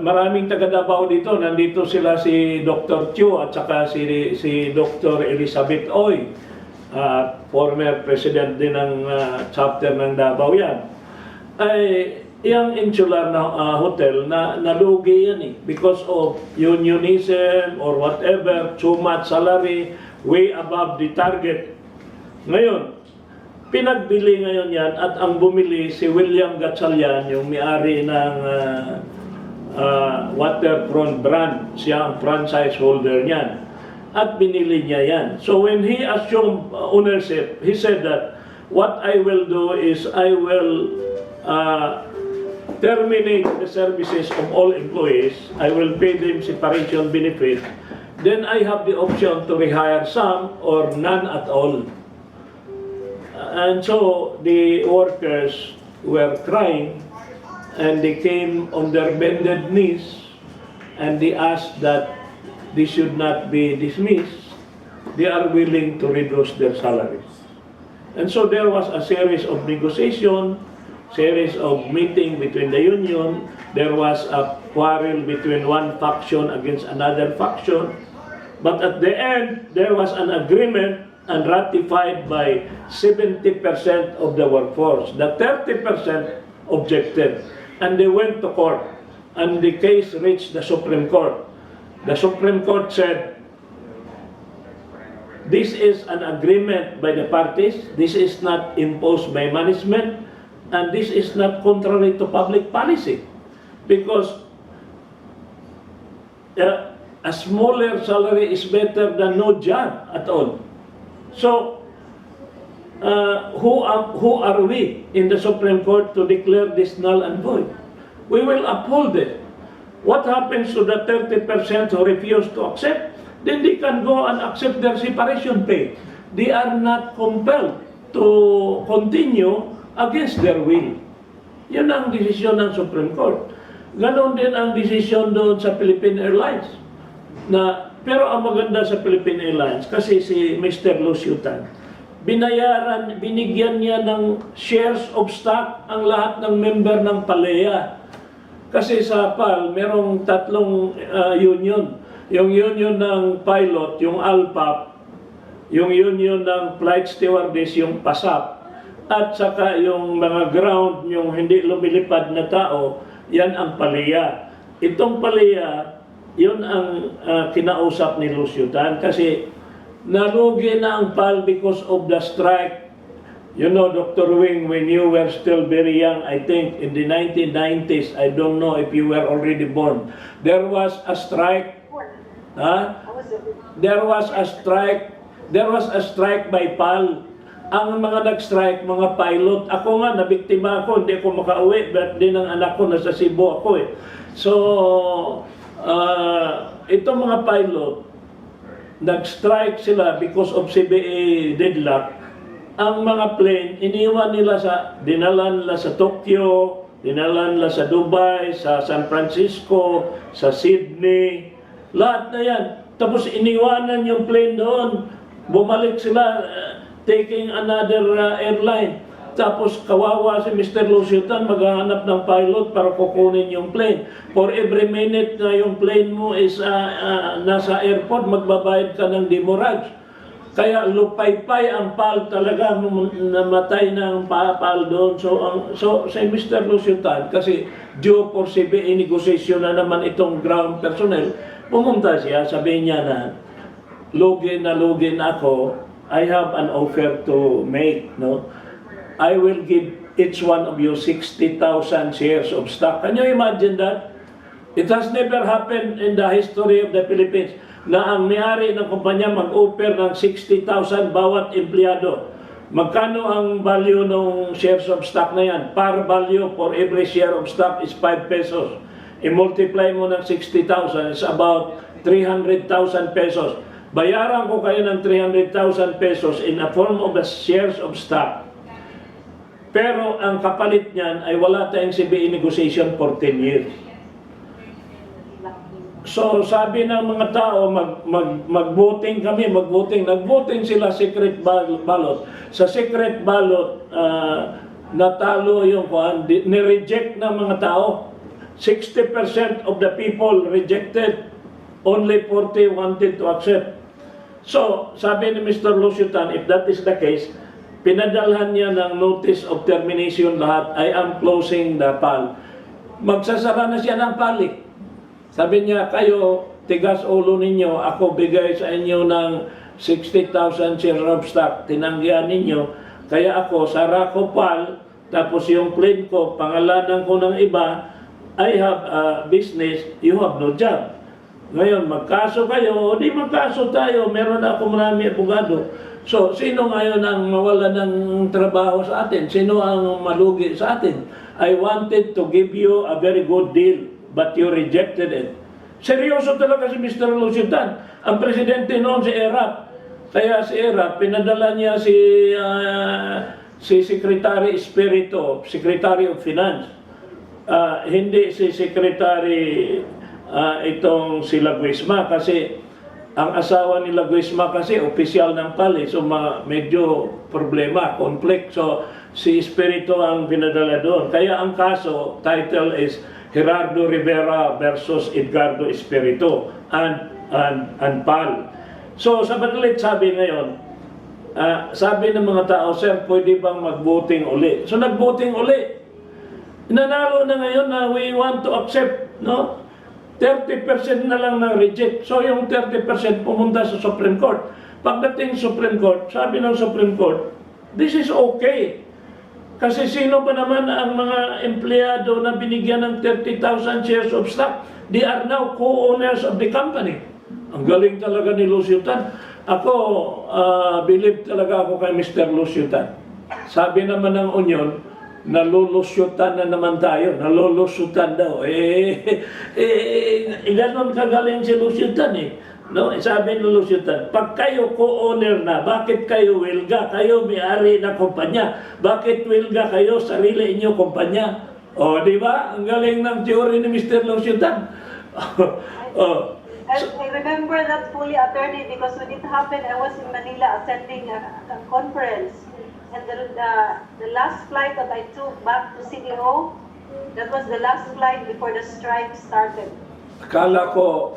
maraming taga Davao dito, nandito sila si Dr. Chu at saka si Dr. Elizabeth Oy, former president din ng chapter ng Davao yan. Ay, yung Insular na hotel na nalugi yan because of unionism or whatever, too much salary, way above the target. Ngayon, pinagbili ngayon yan at ang bumili si William Gatchalian, yung may-ari ng Waterfront brand. Siya ang franchise holder niyan. At binili niya yan. So when he assumed ownership, he said that what I will do is I will terminate the services of all employees. I will pay them separation benefit. Then I have the option to rehire some or none at all. And so the workers were crying and they came on their bended knees and they asked that they should not be dismissed. They are willing to reduce their salaries. And so there was a series of negotiation, series of meeting between the union. There was a quarrel between one faction against another faction. But at the end, there was an agreement and ratified by 70% of the workforce. The 30% objected. And they went to court. And the case reached the Supreme Court. The Supreme Court said, this is an agreement by the parties. This is not imposed by management, and this is not contrary to public policy, because a smaller salary is better than no job at all. So, who are we in the Supreme Court to declare this null and void? We will uphold it. What happens to the 30% who refuse to accept? Then they can go and accept their separation pay. They are not compelled to continue against their will. Yun ang desisyon ng Supreme Court. Ganon din ang desisyon doon sa Philippine Airlines. Pero ang maganda sa Philippine Airlines, kasi si Mr. Lucio Tan, binigyan niya ng shares of stock ang lahat ng member ng PALEA. Kasi sa PAL, merong tatlong union. Yung union ng pilot, yung ALPAP, yung union ng flight stewardess, yung PASAP, at saka yung mga ground, yung hindi lumilipad na tao, yan ang PALEA. Itong PALEA, yun ang kinausap ni Lucio Tan kasi nalugi na ang PAL because of the strike. You know, Dr. Wing, when you were still very young, I think in the 1990s, I don't know if you were already born, there was a strike. There was a strike by PAL. Ang mga nag-strike, mga pilot, ako nga, nabiktima ako, hindi ako makauwi, but din ang anak ko, nasa Cebu ako eh. So, itong mga pilot, nag-strike sila because of CBA deadlock. Ang mga plane, iniwan nila dinalan nila sa Tokyo, dinalan nila sa Dubai, sa San Francisco, sa Sydney, lahat na yan. Tapos iniwanan yung plane doon, bumalik sila, taking another airline. Tapos kawawa si Mr. Lucio Tan, maghahanap ng pilot para kukunin yung plane. For every minute na yung plane mo is nasa airport, magbabayad ka ng demurrage. Kaya lupay-pay ang PAL talaga, namatay ng PAL doon. So si Mr. Lucio Tan, kasi due for CBA negotiation na naman itong ground personnel, pumunta siya, sabihin niya na, lugi na ako, I have an offer to make, no? I will give each one of you 60,000 shares of stock. Can you imagine that? It has never happened in the history of the Philippines na ang may-ari ng kumpanya mag-offer ng 60,000 bawat empleyado. Magkano ang value ng shares of stock na yan? Par value for every share of stock is 5 pesos. I-multiply mo ng 60,000, it's about 300,000 pesos. Bayaran ko kayo ng 300,000 pesos in a form of the shares of stock. Pero ang kapalit niyan ay wala tayong CBA negotiation for 10 years. So sabi ng mga tao, mag-voting kami, nag-voting sila secret ballot. Sa secret ballot, natalo yung ni-reject ng mga tao. 60% of the people rejected, only 40 wanted to accept. So sabi ni Mr. Lucio Tan, if that is the case, pinadalhan niya ng notice of termination lahat, I am closing the PAL. Magsasara na siya ng PAL eh. Sabi niya, kayo, tigas ulo ninyo, ako bigay sa inyo ng 60,000 shares of stock, tinanggihan ninyo, kaya ako, sara ko PAL, tapos yung plane ko, pangalanan ko ng iba, I have a business, you have no job. Ngayon, magkaso kayo, o di magkaso tayo, meron ako marami abogado. So, sino ngayon ang mawala ng trabaho sa atin? Sino ang malugi sa atin? I wanted to give you a very good deal, but you rejected it. Seryoso talaga si Mr. Lucio Tan. Ang presidente noon si ERAP. Kaya si ERAP, pinadala niya si Secretary Espiritu, Secretary of Finance. Hindi si Secretary itong si Laguisma kasi ang asawa ni Laguisma kasi opisyal ng PAL, so medyo problema, conflict. So si Espiritu ang pinadala doon. Kaya ang kaso, title is Gerardo Rivera versus Edgardo Espiritu and PAL. So sa madalit sabi ngayon, sabi ng mga tao, sir, pwede bang mag-voting uli? So nag-voting uli. Nanalo na ngayon na we want to accept, no? 30% na lang na reject. So yung 30% pumunta sa Supreme Court. Pagdating Supreme Court, sabi ng Supreme Court, this is okay. Kasi sino ba naman ang mga empleyado na binigyan ng 30,000 shares of stock? They are now co-owners of the company. Ang galing talaga ni Lucio Tan. Ako, believe talaga ako kay Mr. Lucio Tan. Sabi naman ng Union, nalulusyutan na naman tayo. Nalulusyutan daw. Ganon kagaling si Lucio Tan eh. No, sabi ng Lucio Tan, pag kayo co-owner na, bakit kayo wilga? Kayo may-ari ng kumpanya. Bakit wilga kayo? Sarili inyo kumpanya. O, di ba? Ang galing ng theory ni Mr. Lucio Tan. I remember that fully, attorney, because when it happened, I was in Manila attending a conference. And the last flight that I took back to CDO, that was the last flight before the strike started. Akala ko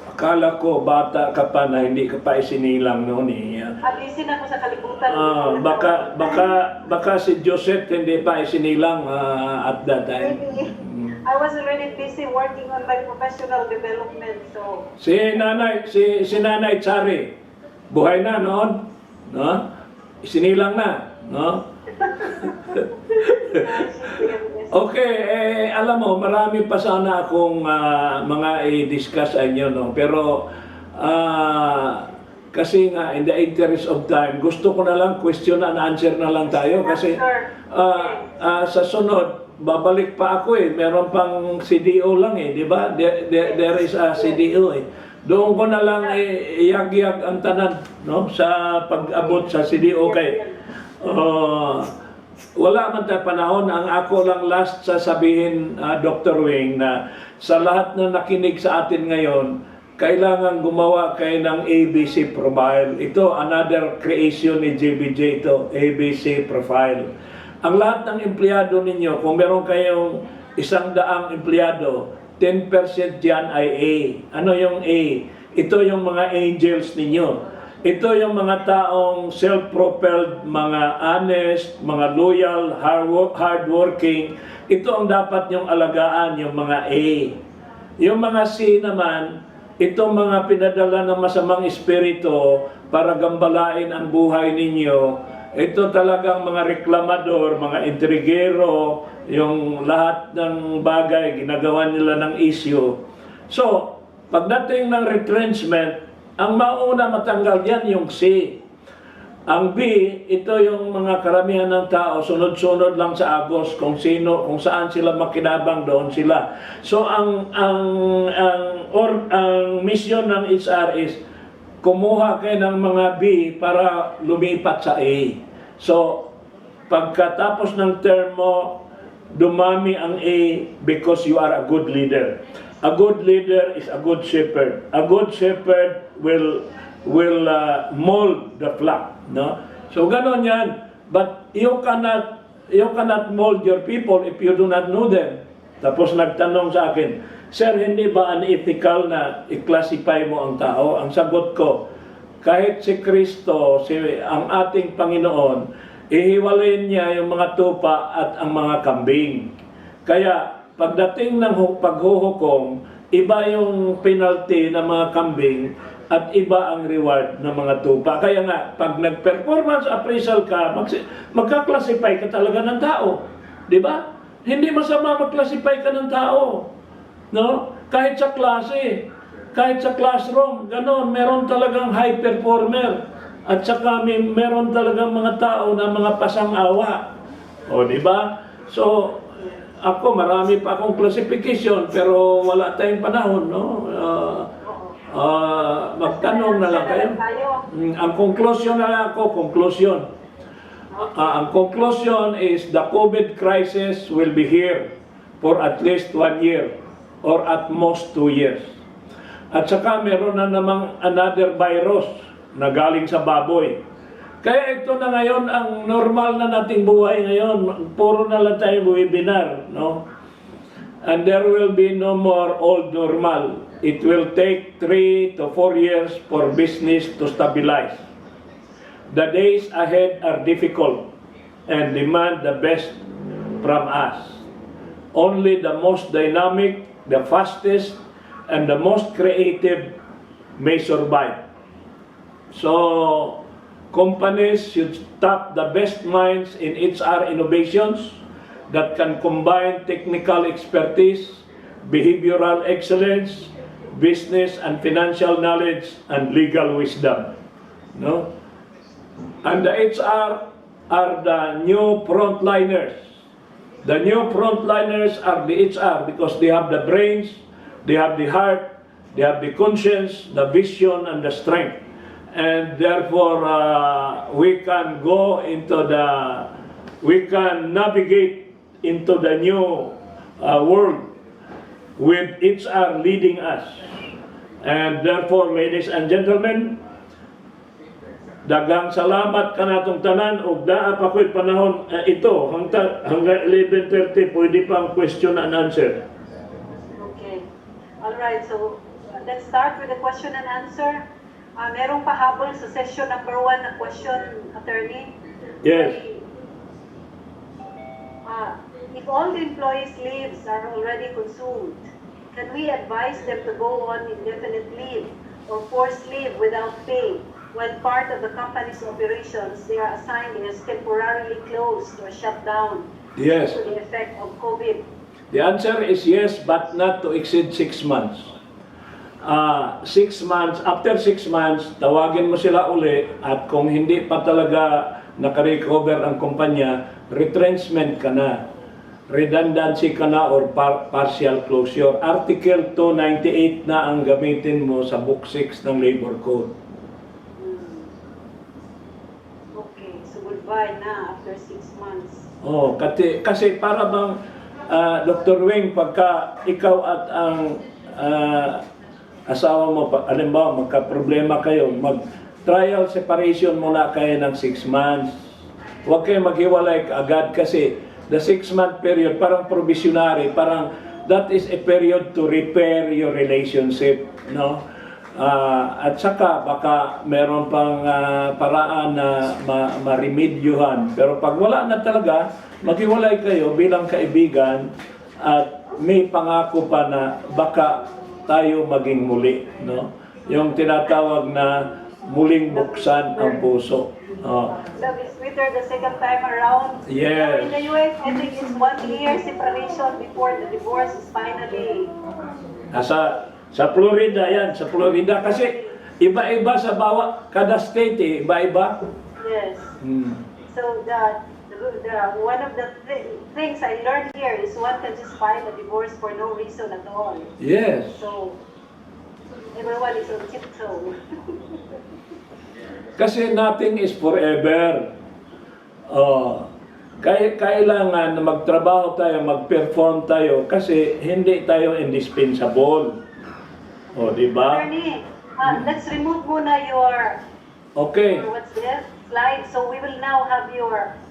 bata ka pa na hindi ka pa isinilang noon eh. Alisin ako sa kalibutan. Baka si Joseph hindi pa isinilang at that time. Maybe. I was already busy working on my professional development, so... Si Nanay Tsari, buhay na noon, no? Isinilang na, no? Okay, alam mo, marami pa sana akong mga i-discuss sa inyo, no? Pero, kasi nga, in the interest of time, gusto ko na lang question and answer na lang tayo kasi sa sunod, babalik pa ako eh. Meron pang CDO lang eh, di ba? There is a CDO eh. Doon ko na lang iyag-yag ang tanan, no? Sa pag-abot sa CDO kay wala man tayo panahon. Ang ako lang last sasabihin, Dr. Wing, na sa lahat na nakinig sa atin ngayon, kailangan gumawa kayo ng ABC profile. Ito, another creation ni JBJ ito, ABC profile. Ang lahat ng empleyado ninyo, kung meron kayong 100 empleyado, 10% dyan ay A. Ano yung A? Ito yung mga angels ninyo. Ito yung mga taong self-propelled, mga honest, mga loyal, hardworking. Ito ang dapat nyong alagaan, yung mga A. Yung mga C naman, itong mga pinadala ng masamang espiritu para gambalain ang buhay ninyo. Ito talagang mga reklamador, mga intrigero, yung lahat ng bagay, ginagawa nila ng issue. So, pagdating ng retrenchment, ang mauna matanggal yan yung C. Ang B, ito yung mga karamihan ng tao, sunod-sunod lang sa agos, kung saan sila makinabang, doon sila. So, ang mission ng HR is, kumuha kayo ng mga B para lumipat sa A. So, pagkatapos ng term mo, dumami ang A because you are a good leader. A good leader is a good shepherd. A good shepherd will mold the flock, no? So, ganon yan. But you cannot mold your people if you do not know them. Tapos nagtanong sa akin, Sir, hindi ba unethical na i-classify mo ang tao? Ang sagot ko, kahit si Kristo, ang ating Panginoon, ihiwalayin niya yung mga tupa at ang mga kambing. Kaya, pagdating ng paghuhukom, iba yung penalty ng mga kambing at iba ang reward ng mga tupa. Kaya nga, pag nag-performance appraisal ka, magka-classify ka talaga ng tao. Di ba? Hindi masama mag-classify ka ng tao. No? Kahit sa klase, kahit sa classroom, gano'n, meron talagang high performer. At saka meron talagang mga tao na mga pasang-awa. O, di ba? So, ako, marami pa akong classification, pero wala tayong panahon, no? Magtanong na lang kayo. Ang conclusion na lang ako, conclusion. Ang conclusion is the COVID crisis will be here for at least 1 year or at most 2 years. At saka meron na namang another virus na galing sa baboy. Kaya ito na ngayon ang normal na nating buhay ngayon. Puro na lang tayo webinar, no? And there will be no more old normal. It will take 3 to 4 years for business to stabilize. The days ahead are difficult and demand the best from us. Only the most dynamic, the fastest, and the most creative may survive. So, companies should tap the best minds in HR innovations that can combine technical expertise, behavioral excellence, business and financial knowledge, and legal wisdom. No? And the HR are the new frontliners. The new frontliners are the HR because they have the brains, they have the heart, they have the conscience, the vision, and the strength. And therefore, we can navigate into the new world with HR leading us. And therefore, ladies and gentlemen, dagang salamat kanatong tanan ug naa pa ko'y panahon ito hanggang 11:30 pwede pang question and answer. Okay. All right. So let's start with the question and answer. Merong pahabol sa session number 1 na question, attorney. Yes. If all the employees' leaves are already consumed, can we advise them to go on indefinite leave or forced leave without pay when part of the company's operations they are assigned is temporarily closed or shut down Yes. due to the effect of COVID? The answer is yes, but not to exceed 6 months. 6 months, after 6 months, tawagin mo sila uli at kung hindi pa talaga nakarecover ang kumpanya, retrenchment ka na, redundancy ka na or partial closure. Article 298 na ang gamitin mo sa Book 6 ng Labor Code. Okay, so goodbye na after 6 months. Oh, kasi para bang Dr. Wing, pagka ikaw at ang asawa mo, halimbawa magka-problema kayo, mag-trial separation muna kayo ng 6 months. Huwag kayo maghiwalay agad kasi the 6-month period, parang provisionary, parang that is a period to repair your relationship, no? At saka baka meron pang paraan na ma-remedyohan. Pero pag wala na talaga, maghiwalay kayo bilang kaibigan at may pangako pa na baka tayo maging muli, no? Yung tinatawag na muling buksan ang puso. Love is sweeter the second time around. Yes. In the US, I think it's 1 year separation before the divorce is finally. Sa Florida yan, sa Florida kasi iba-iba sa kada state iba-iba. Yes. So the one of the things I learned here is one can just file a divorce for no reason at all. Yes. So everyone is on tiptoe. Kasi nothing is forever. Kailangan na magtrabaho tayo, mag-perform tayo kasi hindi tayo indispensable. Di ba? Attorney, let's remove muna your what's this? Slide. So we will now have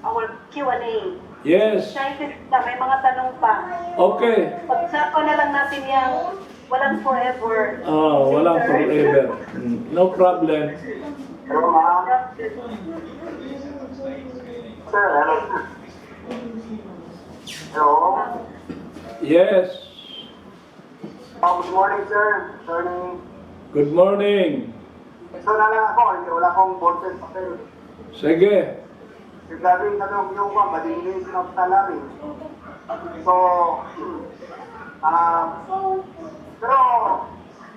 our Q&A. Yes. Excited ka, may mga tanong pa. Okay. Pag-usapan na lang natin yung walang forever. Walang forever. No problem. Hello, ma'am. Sir, hello. Hello. Yes. Good morning, sir. Attorney. Good morning. So, lang ako, wala akong ballpen papel. Sige. Regarding tanong yung madinilis ng salary. So, pero,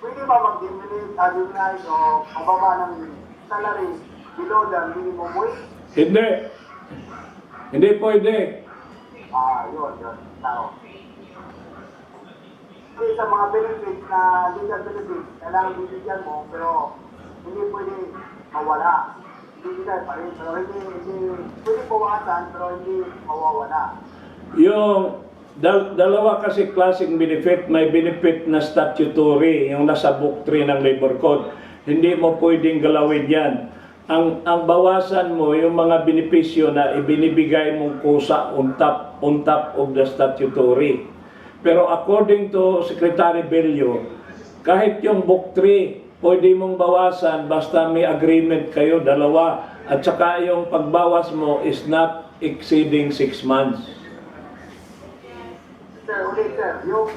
pwede ba mag-diminize o mababa ng salary below the minimum wage? Hindi. Hindi pwede. Yun. Tao. Kasi sa mga benefits na legal benefits, kailangan bibigyan mo, pero hindi pwede mawala. Bibigyan pa rin, pero hindi pwede bawasan, pero hindi mawawala. Yung dalawa kasi klaseng benefit, may benefit na statutory, yung nasa Book 3 ng Labor Code. Hindi mo pwedeng galawin yan. Ang bawasan mo, yung mga benepisyo na ibinibigay mong kusa on top of the statutory. Pero according to Secretary Bello, kahit yung Book 3, pwede mong bawasan basta may agreement kayo, dalawa. At saka yung pagbawas mo is not exceeding 6 months. Sir, yung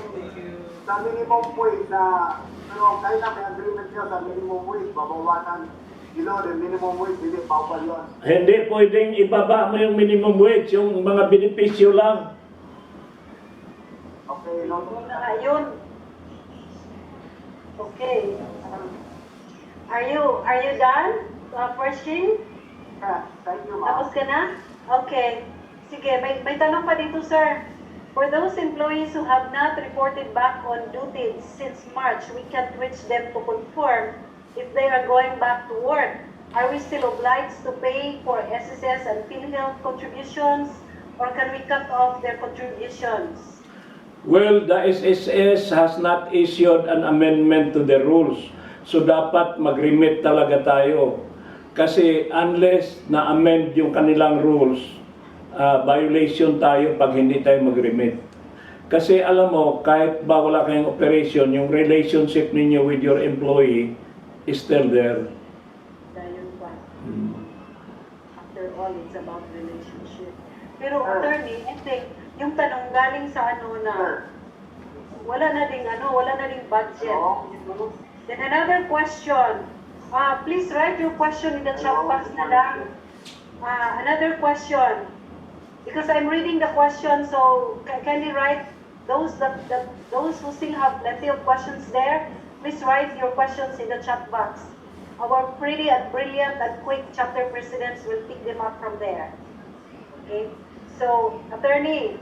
sa minimum wage na, pero kahit na may agreement nyo sa minimum wage, babawasan below the minimum wage, hindi bawal yun. Hindi pwedeng ibaba mo yung minimum wage, yung mga benepisyo lang. Okay, no? Yun. Okay. Are you done? First thing? Thank you, ma'am. Tapos ka na? Okay. Sige, may tanong pa dito, sir. For those employees who have not reported back on duty since March, we can't reach them to confirm if they are going back to work. Are we still obliged to pay for SSS and PhilHealth contributions, or can we cut off their contributions? Well, the SSS has not issued an amendment to the rules. So dapat mag-remit talaga tayo. Kasi unless na-amend yung kanilang rules, violation tayo pag hindi tayo mag-remit. Kasi alam mo, kahit ba wala kayong operation, yung relationship ninyo with your employee is still there. Dahil pa. After all, it's about relationship. Pero attorney, I think, yung tanong galing sa ano na wala na ding budget. Then another question. Please write your question in the chat box na lang. Another question. Because I'm reading the question, so can you write those who still have plenty of questions there? Please write your questions in the chat box. Our pretty and brilliant and quick chapter presidents will pick them up from there. Okay? So, attorney,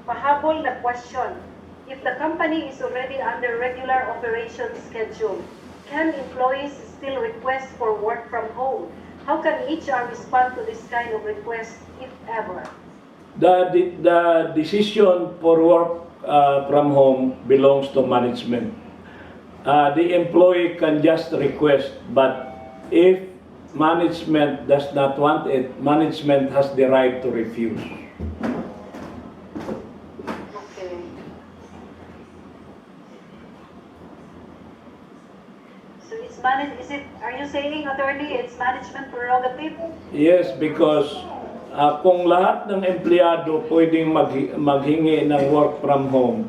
pahabol na question. If the company is already under regular operation schedule, can employees still request for work from home? How can HR respond to this kind of request, if ever? The decision for work from home belongs to management. The employee can just request, but if management does not want it, management has the right to refuse. Okay. So are you saying, attorney, it's management prerogative? Yes, because kung lahat ng empleyado pwedeng maghingi ng work from home,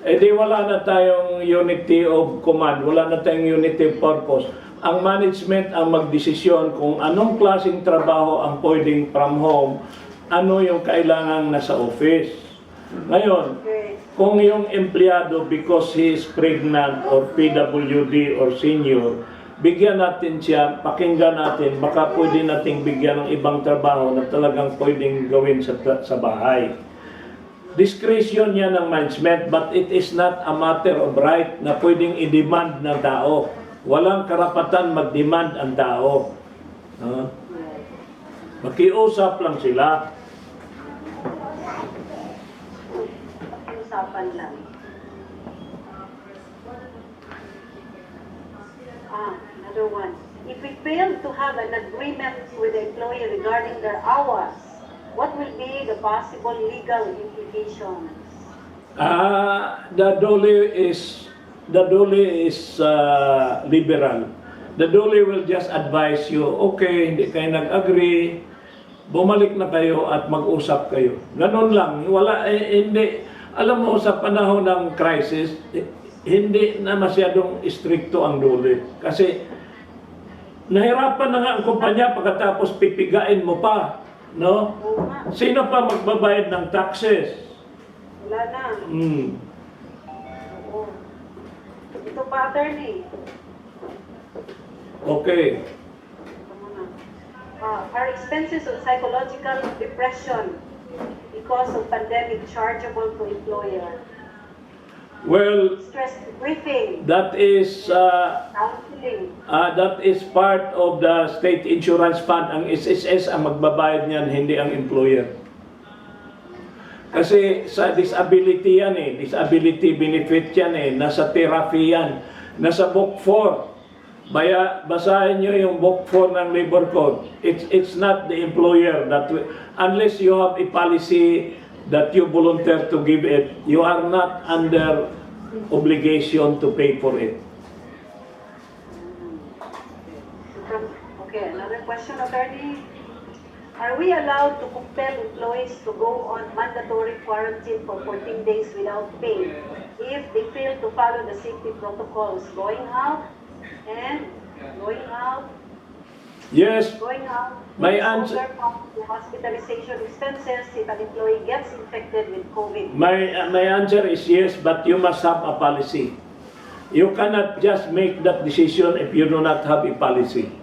edi wala na tayong unity of command, wala na tayong unity of purpose. Ang management ang magdesisyon kung anong klaseng trabaho ang pwedeng from home, ano yung kailangang nasa office. Ngayon, kung yung empleyado because he is pregnant or PWD or senior, bigyan natin siya, pakinggan natin, baka pwede nating bigyan ng ibang trabaho na talagang pwedeng gawin sa bahay. Discretion yan ng management, but it is not a matter of right na pwedeng i-demand ng tao. Walang karapatan mag-demand ang tao. Makiusap lang sila. Usapan lang. Another one. If we fail to have an agreement with the employee regarding their hours, what will be the possible legal implications? The DOLE is liberal. The DOLE will just advise you, okay, hindi kayo nag-agree, bumalik na kayo at mag-usap kayo. Ganon lang. Hindi. Alam mo, sa panahon ng crisis, hindi na masyadong stricto ang DOLE. Kasi nahirapan na nga ang kumpanya pagkatapos pipigain mo pa. No? Sino pa magbabayad ng taxes? Wala na. Oo. Ito pa, attorney. Okay. Are expenses of psychological depression because of pandemic chargeable to employer? Well, Stress briefing, that is counseling. that is part of the state insurance fund. Ang SSS ang magbabayad niyan, hindi ang employer. Kasi sa disability yan disability benefit yan nasa therapy yan, nasa book 4. Basahin nyo yung book 4 ng labor code. It's not the employer that unless you have a policy that you volunteer to give it, you are not under obligation to pay for it. Okay, another question, attorney. Are we allowed to compel employees to go on mandatory quarantine for 14 days without pay if they fail to follow the safety protocols going out Yes, Going out, My it's answer- older from the hospitalization expenses if an employee gets infected with COVID. my answer is yes, but you must have a policy. You cannot just make that decision if you do not have a policy.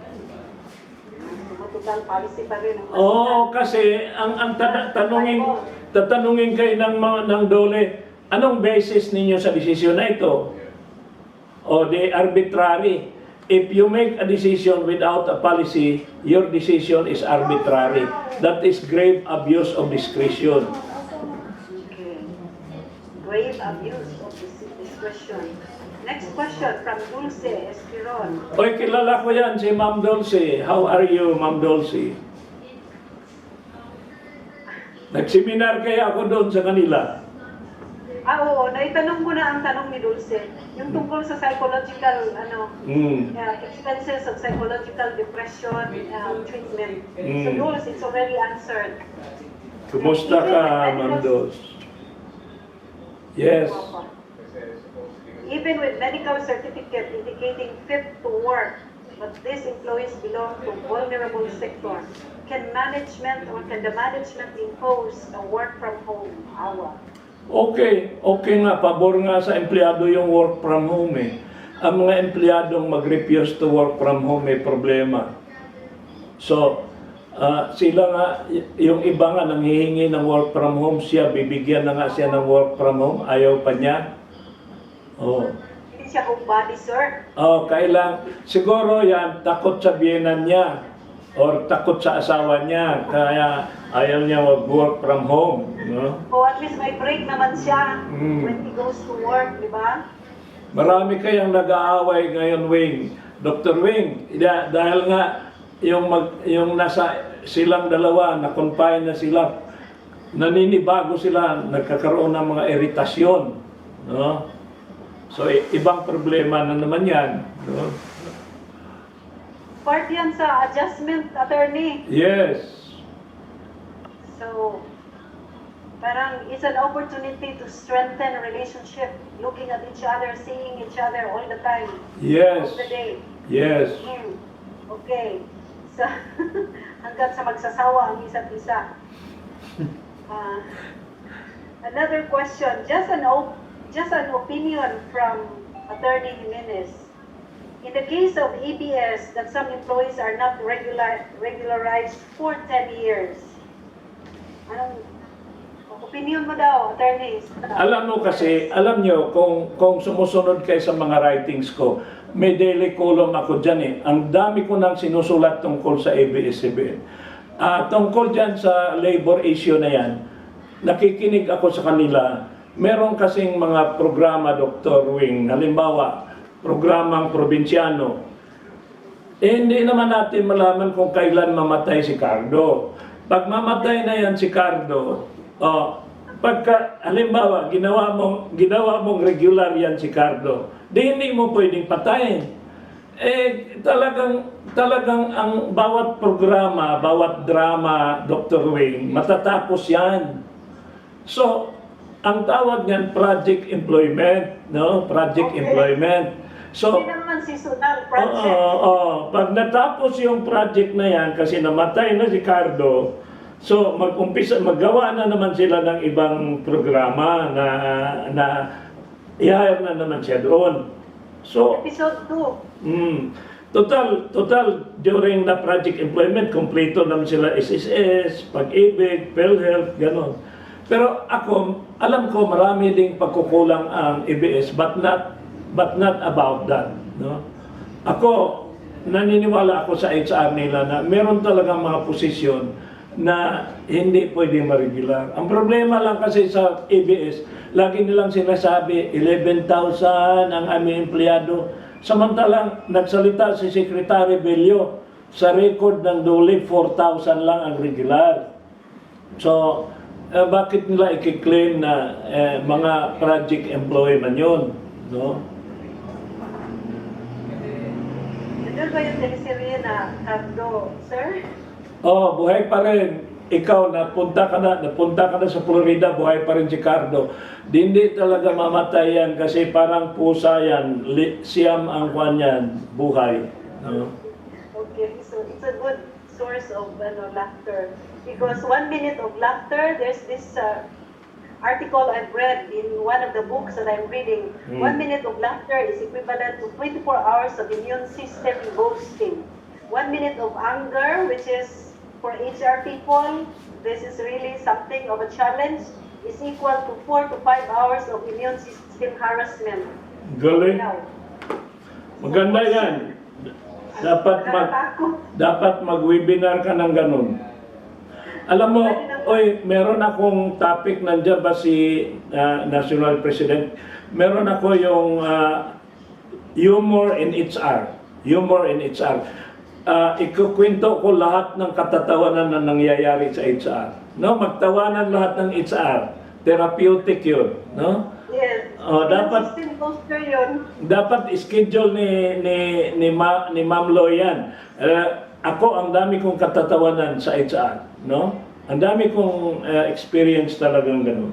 Total policy pa rin. Oo, kasi ang tatanungin kayo ng DOLE, anong basis ninyo sa desisyon na ito? O the arbitrary. If you make a decision without a policy, your decision is arbitrary. That is grave abuse of discretion. Okay. Grave abuse of discretion. Next question from Dulce Espiron. Oy, kilala ko yan, si Ma'am Dulce. How are you, Ma'am Dulce? Nagseminar kaya ako doon sa kanila. Oo, naitanong ko na ang tanong ni Dulce. Yung tungkol sa psychological, expenses of psychological depression treatment. So Dulce, it's already answered. Kumusta ka, Ma'am Dulce? Yes. Even with medical certificate indicating fit to work, but these employees belong to vulnerable sector, can the management impose a work from home hour? Okay nga, pabor nga sa empleyado yung work from home eh. Ang mga empleyadong mag-refuse to work from home may problema. So, sila nga, yung iba nga nanghihingi ng work from home, bibigyan na nga siya ng work from home, ayaw pa niya. Oh. Hindi siya homebody, sir. Oh, siguro yan, takot sa biyenan niya or takot sa asawa niya, kaya ayaw niya mag-work from home. No? O at least may break naman siya when he goes to work, di ba? Marami kayang nag-aaway ngayon, Wing. Dr. Wing, dahil nga yung nasa silang dalawa, na-confine na sila, naninibago sila, nagkakaroon ng mga iritasyon. No? So, ibang problema na naman yan. No? Part yan sa adjustment, attorney. Yes. So, parang it's an opportunity to strengthen relationship, looking at each other, seeing each other all the time. Yes. All the day. Yes. Okay. So, hanggang sa magsasawa ang isa't isa. Another question, just an opinion from Attorney Jimenez. In the case of ABS, that some employees are not regularized for 10 years. Anong opinion mo daw, attorneys? Alam nyo, kung sumusunod kayo sa mga writings ko, may daily column ako dyan eh. Ang dami ko nang sinusulat tungkol sa ABS-CBN. Tungkol dyan sa labor issue na yan, nakikinig ako sa kanila. Meron kasing mga programa, Dr. Wing, halimbawa, programang probinsyano. Hindi naman natin malaman kung kailan mamatay si Cardo. Pag mamatay na yan si Cardo, halimbawa, ginawa mong regular yan si Cardo, di hindi mo pwedeng patayin. Talagang ang bawat programa, bawat drama, Dr. Wing, matatapos yan. So, ang tawag niyan, project employment, no? Project employment. So, hindi naman seasonal project. Pag natapos yung project na yan, kasi namatay na si Cardo, so maggawa na naman sila ng ibang programa na i-hire na naman siya doon. So, Episode 2. Total, during the project employment, kompleto naman sila SSS, pag-ibig, PhilHealth, gano'n. Pero ako, alam ko marami ding pagkukulang ang EBS, but not about that. No? Ako, naniniwala ako sa HR nila na meron talagang mga posisyon na hindi pwedeng ma-regular. Ang problema lang kasi sa EBS, lagi nilang sinasabi, 11,000 ang aming empleyado. Samantalang nagsalita si Secretary Bello, sa record ng DOLE, 4,000 lang ang regular. So, bakit nila i-claim na mga project employee man yun? No? Ano ba yung teleserye na Cardo, sir? Buhay pa rin. Ikaw, napunta ka na sa Florida, buhay pa rin si Cardo. Hindi talaga mamatay yan kasi parang pusa yan. Siyam ang kwan yan, buhay. No? Okay, so it's a good source of laughter. Because 1 minute of laughter, there's this article I've read in one of the books that I'm reading. 1 minute of laughter is equivalent to 24 hours of immune system boosting. 1 minute of anger, which is for HR people, this is really something of a challenge, is equal to 4 to 5 hours of immune system harassment. Galing. Now, Maganda yan. Dapat mag-webinar ka ng ganun. Alam mo, oy, meron akong topic, nandiyan ba si National President? Meron ako yung humor in HR. Humor in HR. Ikukwento ko lahat ng katatawanan na nangyayari sa HR. No, magtawanan lahat ng HR. Therapeutic yun, no? yes, dapat system booster yun. dapat schedule ni Ma'am Lo yan. Ako ang dami kong katatawanan sa HR, no? Ang dami kong experience talagang ganun.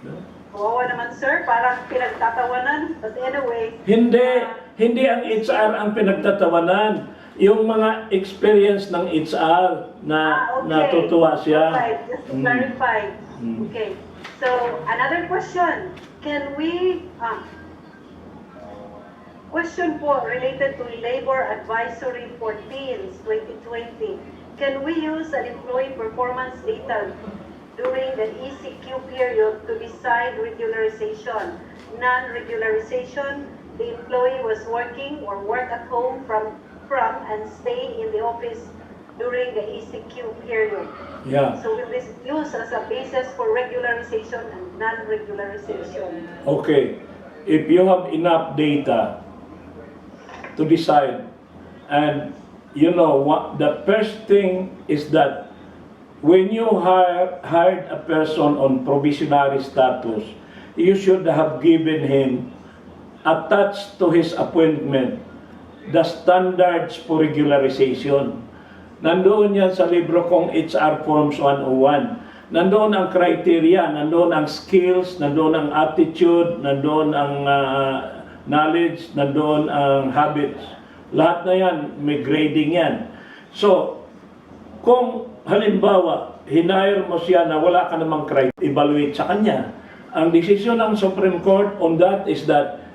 No? Oo naman sir, parang pinagtatawanan. But anyway, Hindi ang HR ang pinagtatawanan. Yung mga experience ng HR na okay. natutuwa siya. Right, just to clarify. Okay. So, another question. Can we, question po related to Labor Advisory for Teens 2020. Can we use an employee performance data during the ECQ period to decide regularization? Non-regularization, the employee was working or work at home from and stay in the office during the ECQ period. Yeah. So will this use as a basis for regularization and non-regularization? Okay. If you have enough data to decide, and you know what, the first thing is that when you hired a person on probationary status, you should have given him, attached to his appointment, the standards for regularization. Nandoon yan sa libro kong HR Forms 101. Nandoon ang criteria, nandoon ang skills, nandoon ang attitude, nandoon ang knowledge, nandoon ang habits. Lahat na yan, may grading yan. So, kung halimbawa, hinire mo siya na wala ka namang evaluate sa kanya, ang desisyon ng Supreme Court on that is that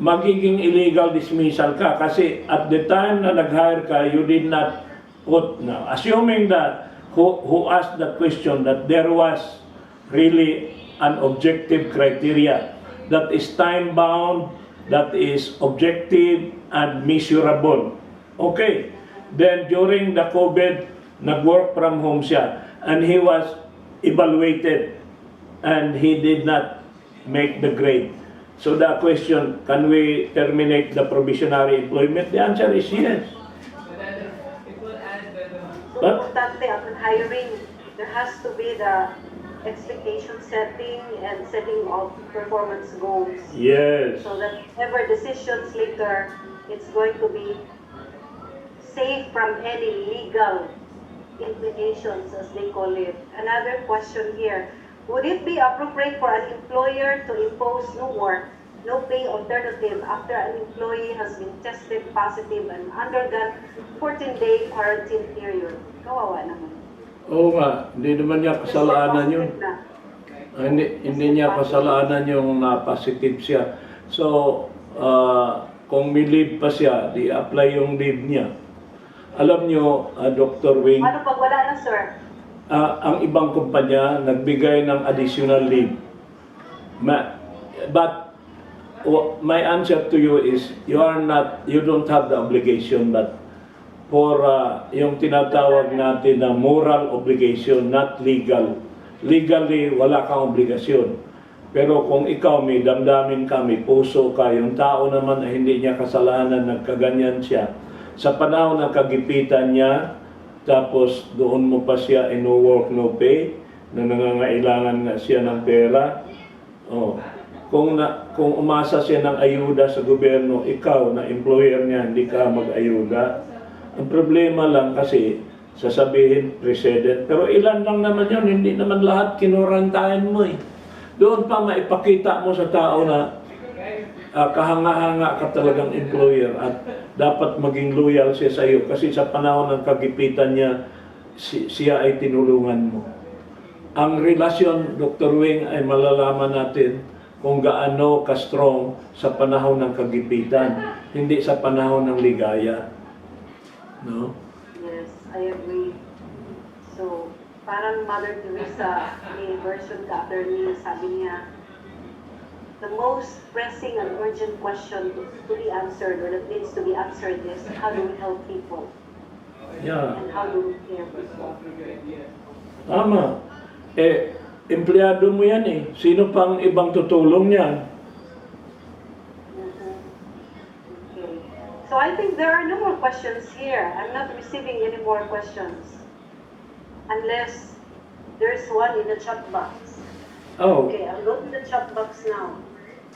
magiging illegal dismissal ka kasi at the time na nag-hire ka, you did not put, no, assuming that who asked that question, that there was really an objective criteria that is time-bound, that is objective and measurable. Okay, then during the COVID, nag-work from home siya and he was evaluated and he did not make the grade. So the question, can we terminate the probationary employment? The answer is yes. So importante upon hiring, there has to be the expectation setting and setting of performance goals. Yes. So that whatever decisions later, it's going to be safe from any legal implications, as they call it. Another question here. Would it be appropriate for an employer to impose no work, no pay alternative after an employee has been tested positive and undergone 14-day quarantine period? Kawawa naman. Oo nga, hindi naman niya kasalanan yun. Hindi niya kasalanan yung na-positive siya. So, kung may leave pa siya, di-apply yung leave niya. Alam niyo, Dr. Wing, Ano pag wala na, sir? ang ibang kumpanya nagbigay ng additional leave. But my answer to you is you don't have the obligation, but for yung tinatawag natin na moral obligation, not legal. Legally, wala kang obligasyon. Pero kung ikaw may damdamin ka, may puso ka, yung tao naman na hindi niya kasalanan, nagkaganyan siya, sa panahon ng kagipitan niya, tapos doon mo pa siya no work, no pay, na nangangailangan nga siya ng pera. Oh. Kung umasa siya ng ayuda sa gobyerno, ikaw na employer niya, hindi ka mag-ayuda. Ang problema lang kasi, sasabihin, precedent. Pero ilan lang naman yun, hindi naman lahat kinurantayan mo eh. Doon pa maipakita mo sa tao na kahanga-hanga ka talagang employer at dapat maging loyal siya sa iyo kasi sa panahon ng kagipitan niya, siya ay tinulungan mo. Ang relasyon, Dr. Wing, ay malalaman natin kung gaano ka-strong sa panahon ng kagipitan, hindi sa panahon ng ligaya. No? Yes, I agree. So, parang Mother Teresa, may version ka, attorney, sabi niya, the most pressing and urgent question to be answered or that needs to be answered is how do we help people? Yeah. And how do we care people? Tama. Empleyado mo yan eh. Sino pang ibang tutulong niyan? Okay. So I think there are no more questions here. I'm not receiving any more questions. Unless there's one in the chat box. Oh, Okay, I'll go to the chat box now.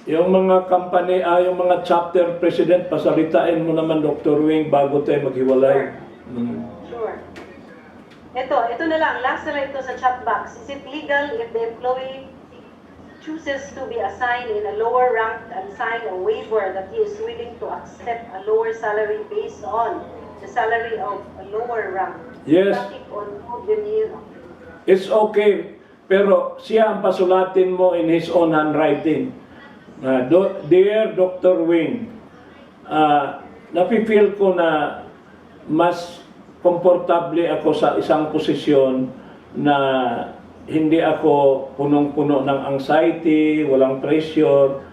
yung mga company, yung mga chapter president, pasalitain mo naman, Dr. Wing, bago tayo maghiwalay. Sure. Ito na lang. Last na lang ito sa chat box. Is it legal if the employee chooses to be assigned in a lower rank and sign a waiver that he is willing to accept a lower salary based on the salary of a lower rank? Yes. Static or no veneer? It's okay, pero siya ang pasulatin mo in his own handwriting. Dear Dr. Wing, napifeel ko na mas komportable ako sa isang posisyon na hindi ako punong-puno ng anxiety, walang pressure.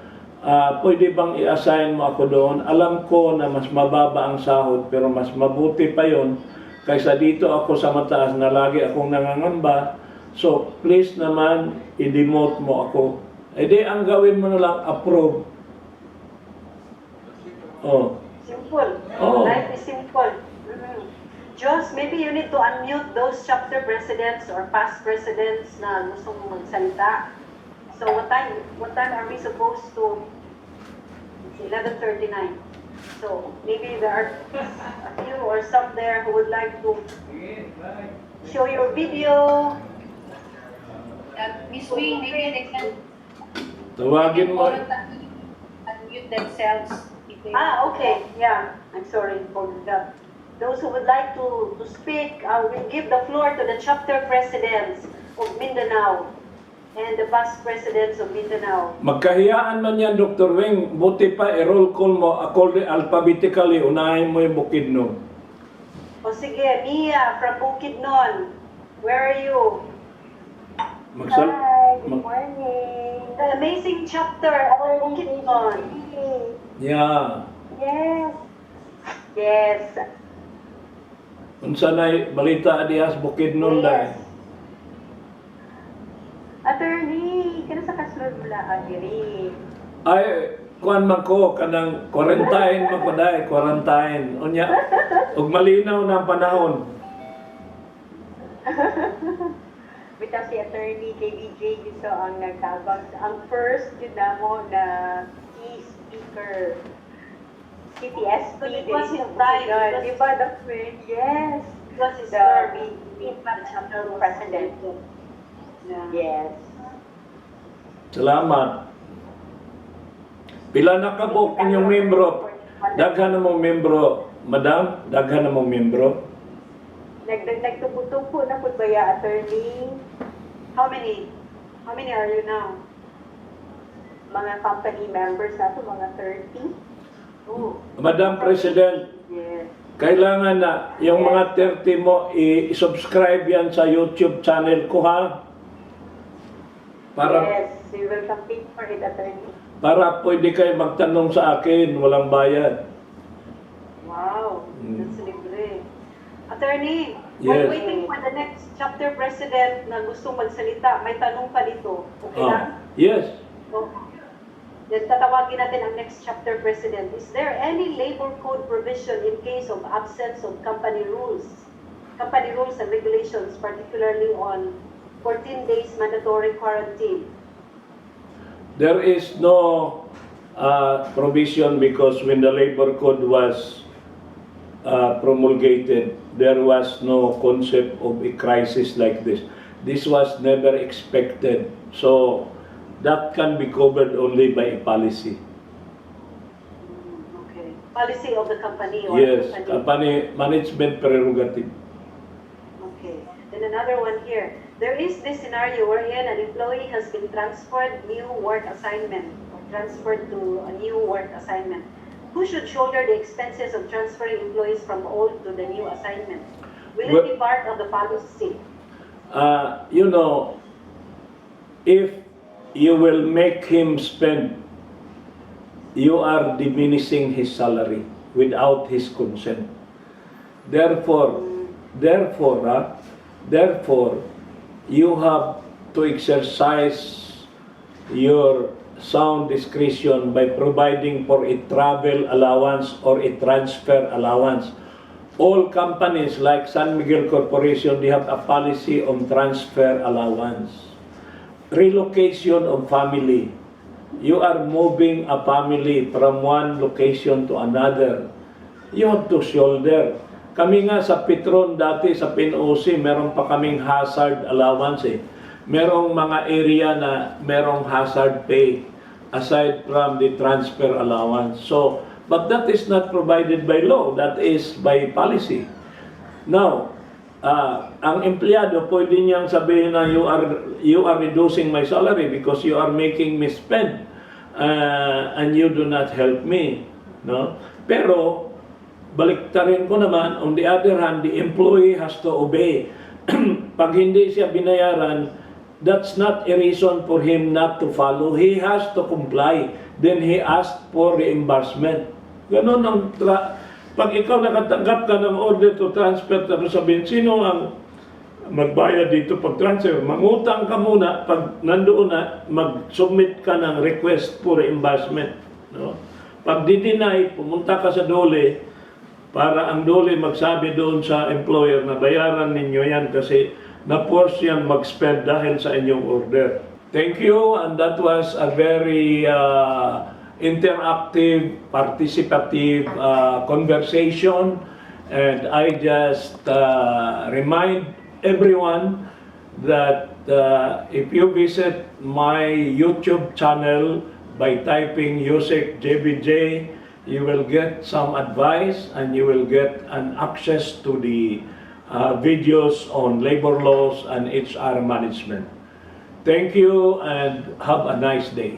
Pwede bang i-assign mo ako doon? Alam ko na mas mababa ang sahod, pero mas mabuti pa yon kaysa dito ako sa mataas na lagi akong nangangamba. So, please naman, i-demote mo ako. E di, ang gawin mo na lang, approve. Oh. Simple. Oh. Life is simple. Just maybe you need to unmute those chapter presidents or past presidents na gusto mong magsalita. So what time are we supposed to? It's 11:39. So maybe there are a few or some there who would like to show your video. Miss Wing, maybe they can Tawagin mo. unmute themselves. If they Okay. Yeah. I'm sorry for that. Those who would like to speak, I will give the floor to the chapter presidents of Mindanao and the past presidents of Mindanao. Magkahiyaan man yan, Dr. Wing. Buti pa, i-roll call mo, alphabetically, unahin mo yung Bukidnon. O sige, Mia from Bukidnon. Where are you? Hi, good morning. The amazing chapter of Bukidnon. Yeah. Yes. Yes. Unsa na balita adiyas Bukidnon dai. Attorney, kano sa kasunod mo lang diri? Ay, kuan man ko kanang quarantine man ko dai, quarantine. Unya, ug malinaw na ang panahon. Bitaw si Attorney KBJ dito ang nagtabang. Ang first yun na mo na key speaker. CTSP. But it was his time. Di ba the friend? Yes. It was his The term. chapter president. Yeah. Yes. Salamat. Pila na ka po inyong membro? Daghan na mong membro, madam? Daghan na mong membro? Nagtupo-tupo na po ba ya, Attorney? How many? How many are you now? Mga company members na to, mga 30. Oh. Madam President, Yes. kailangan na yung mga 30 mo i-subscribe yan sa YouTube channel ko ha. Para Yes, we will compete for it, Attorney. para pwede kayo magtanong sa akin, walang bayad. Wow. That's libre. Attorney, Yes. while waiting for the next chapter president na gustong magsalita, may tanong pa dito. Okay lang? Yes. Okay. Then tatawagin natin ang next chapter president. Is there any labor code provision in case of absence of company rules and regulations, particularly on 14 days mandatory quarantine? There is no provision because when the labor code was promulgated, there was no concept of a crisis like this. This was never expected. So that can be covered only by a policy. policy of the company or Yes, company. company management prerogative. Okay. Then another one here. There is this scenario wherein an employee has been transferred new work assignment or transferred to a new work assignment. Who should shoulder the expenses of transferring employees from old to the new assignment? Will it be part of the policy? You know, if you will make him spend, you are diminishing his salary without his consent. Therefore, therefore, you have to exercise your sound discretion by providing for a travel allowance or a transfer allowance. All companies like San Miguel Corporation, they have a policy on transfer allowance. Relocation of family. You are moving a family from one location to another. You have to shoulder. Kami nga sa Petron dati sa PNOC, meron pa kaming hazard allowance eh. Merong mga area na merong hazard pay aside from the transfer allowance. So, but that is not provided by law, that is by policy. Now, ang empleyado pwede niyang sabihin na you are reducing my salary because you are making me spend and you do not help me, no? Pero baliktarin ko naman, on the other hand, the employee has to obey. Pag hindi siya binayaran, that's not a reason for him not to follow. He has to comply. Then he asked for reimbursement. Ganon ang pag ikaw nakatanggap ka ng order to transfer, tapos sabihin, sino ang magbayad dito pag transfer? Mangutang ka muna, pag nandoon na, mag-submit ka ng request for reimbursement. No? Pag di-deny, pumunta ka sa DOLE, para ang DOLE magsabi doon sa employer na bayaran ninyo yan kasi na-force yan mag-spend dahil sa inyong order. Thank you, and that was a very interactive, participative conversation, and I just remind everyone that if you visit my YouTube channel by typing USEC JBJ, you will get some advice and you will get an access to the videos on labor laws and HR management. Thank you and have a nice day.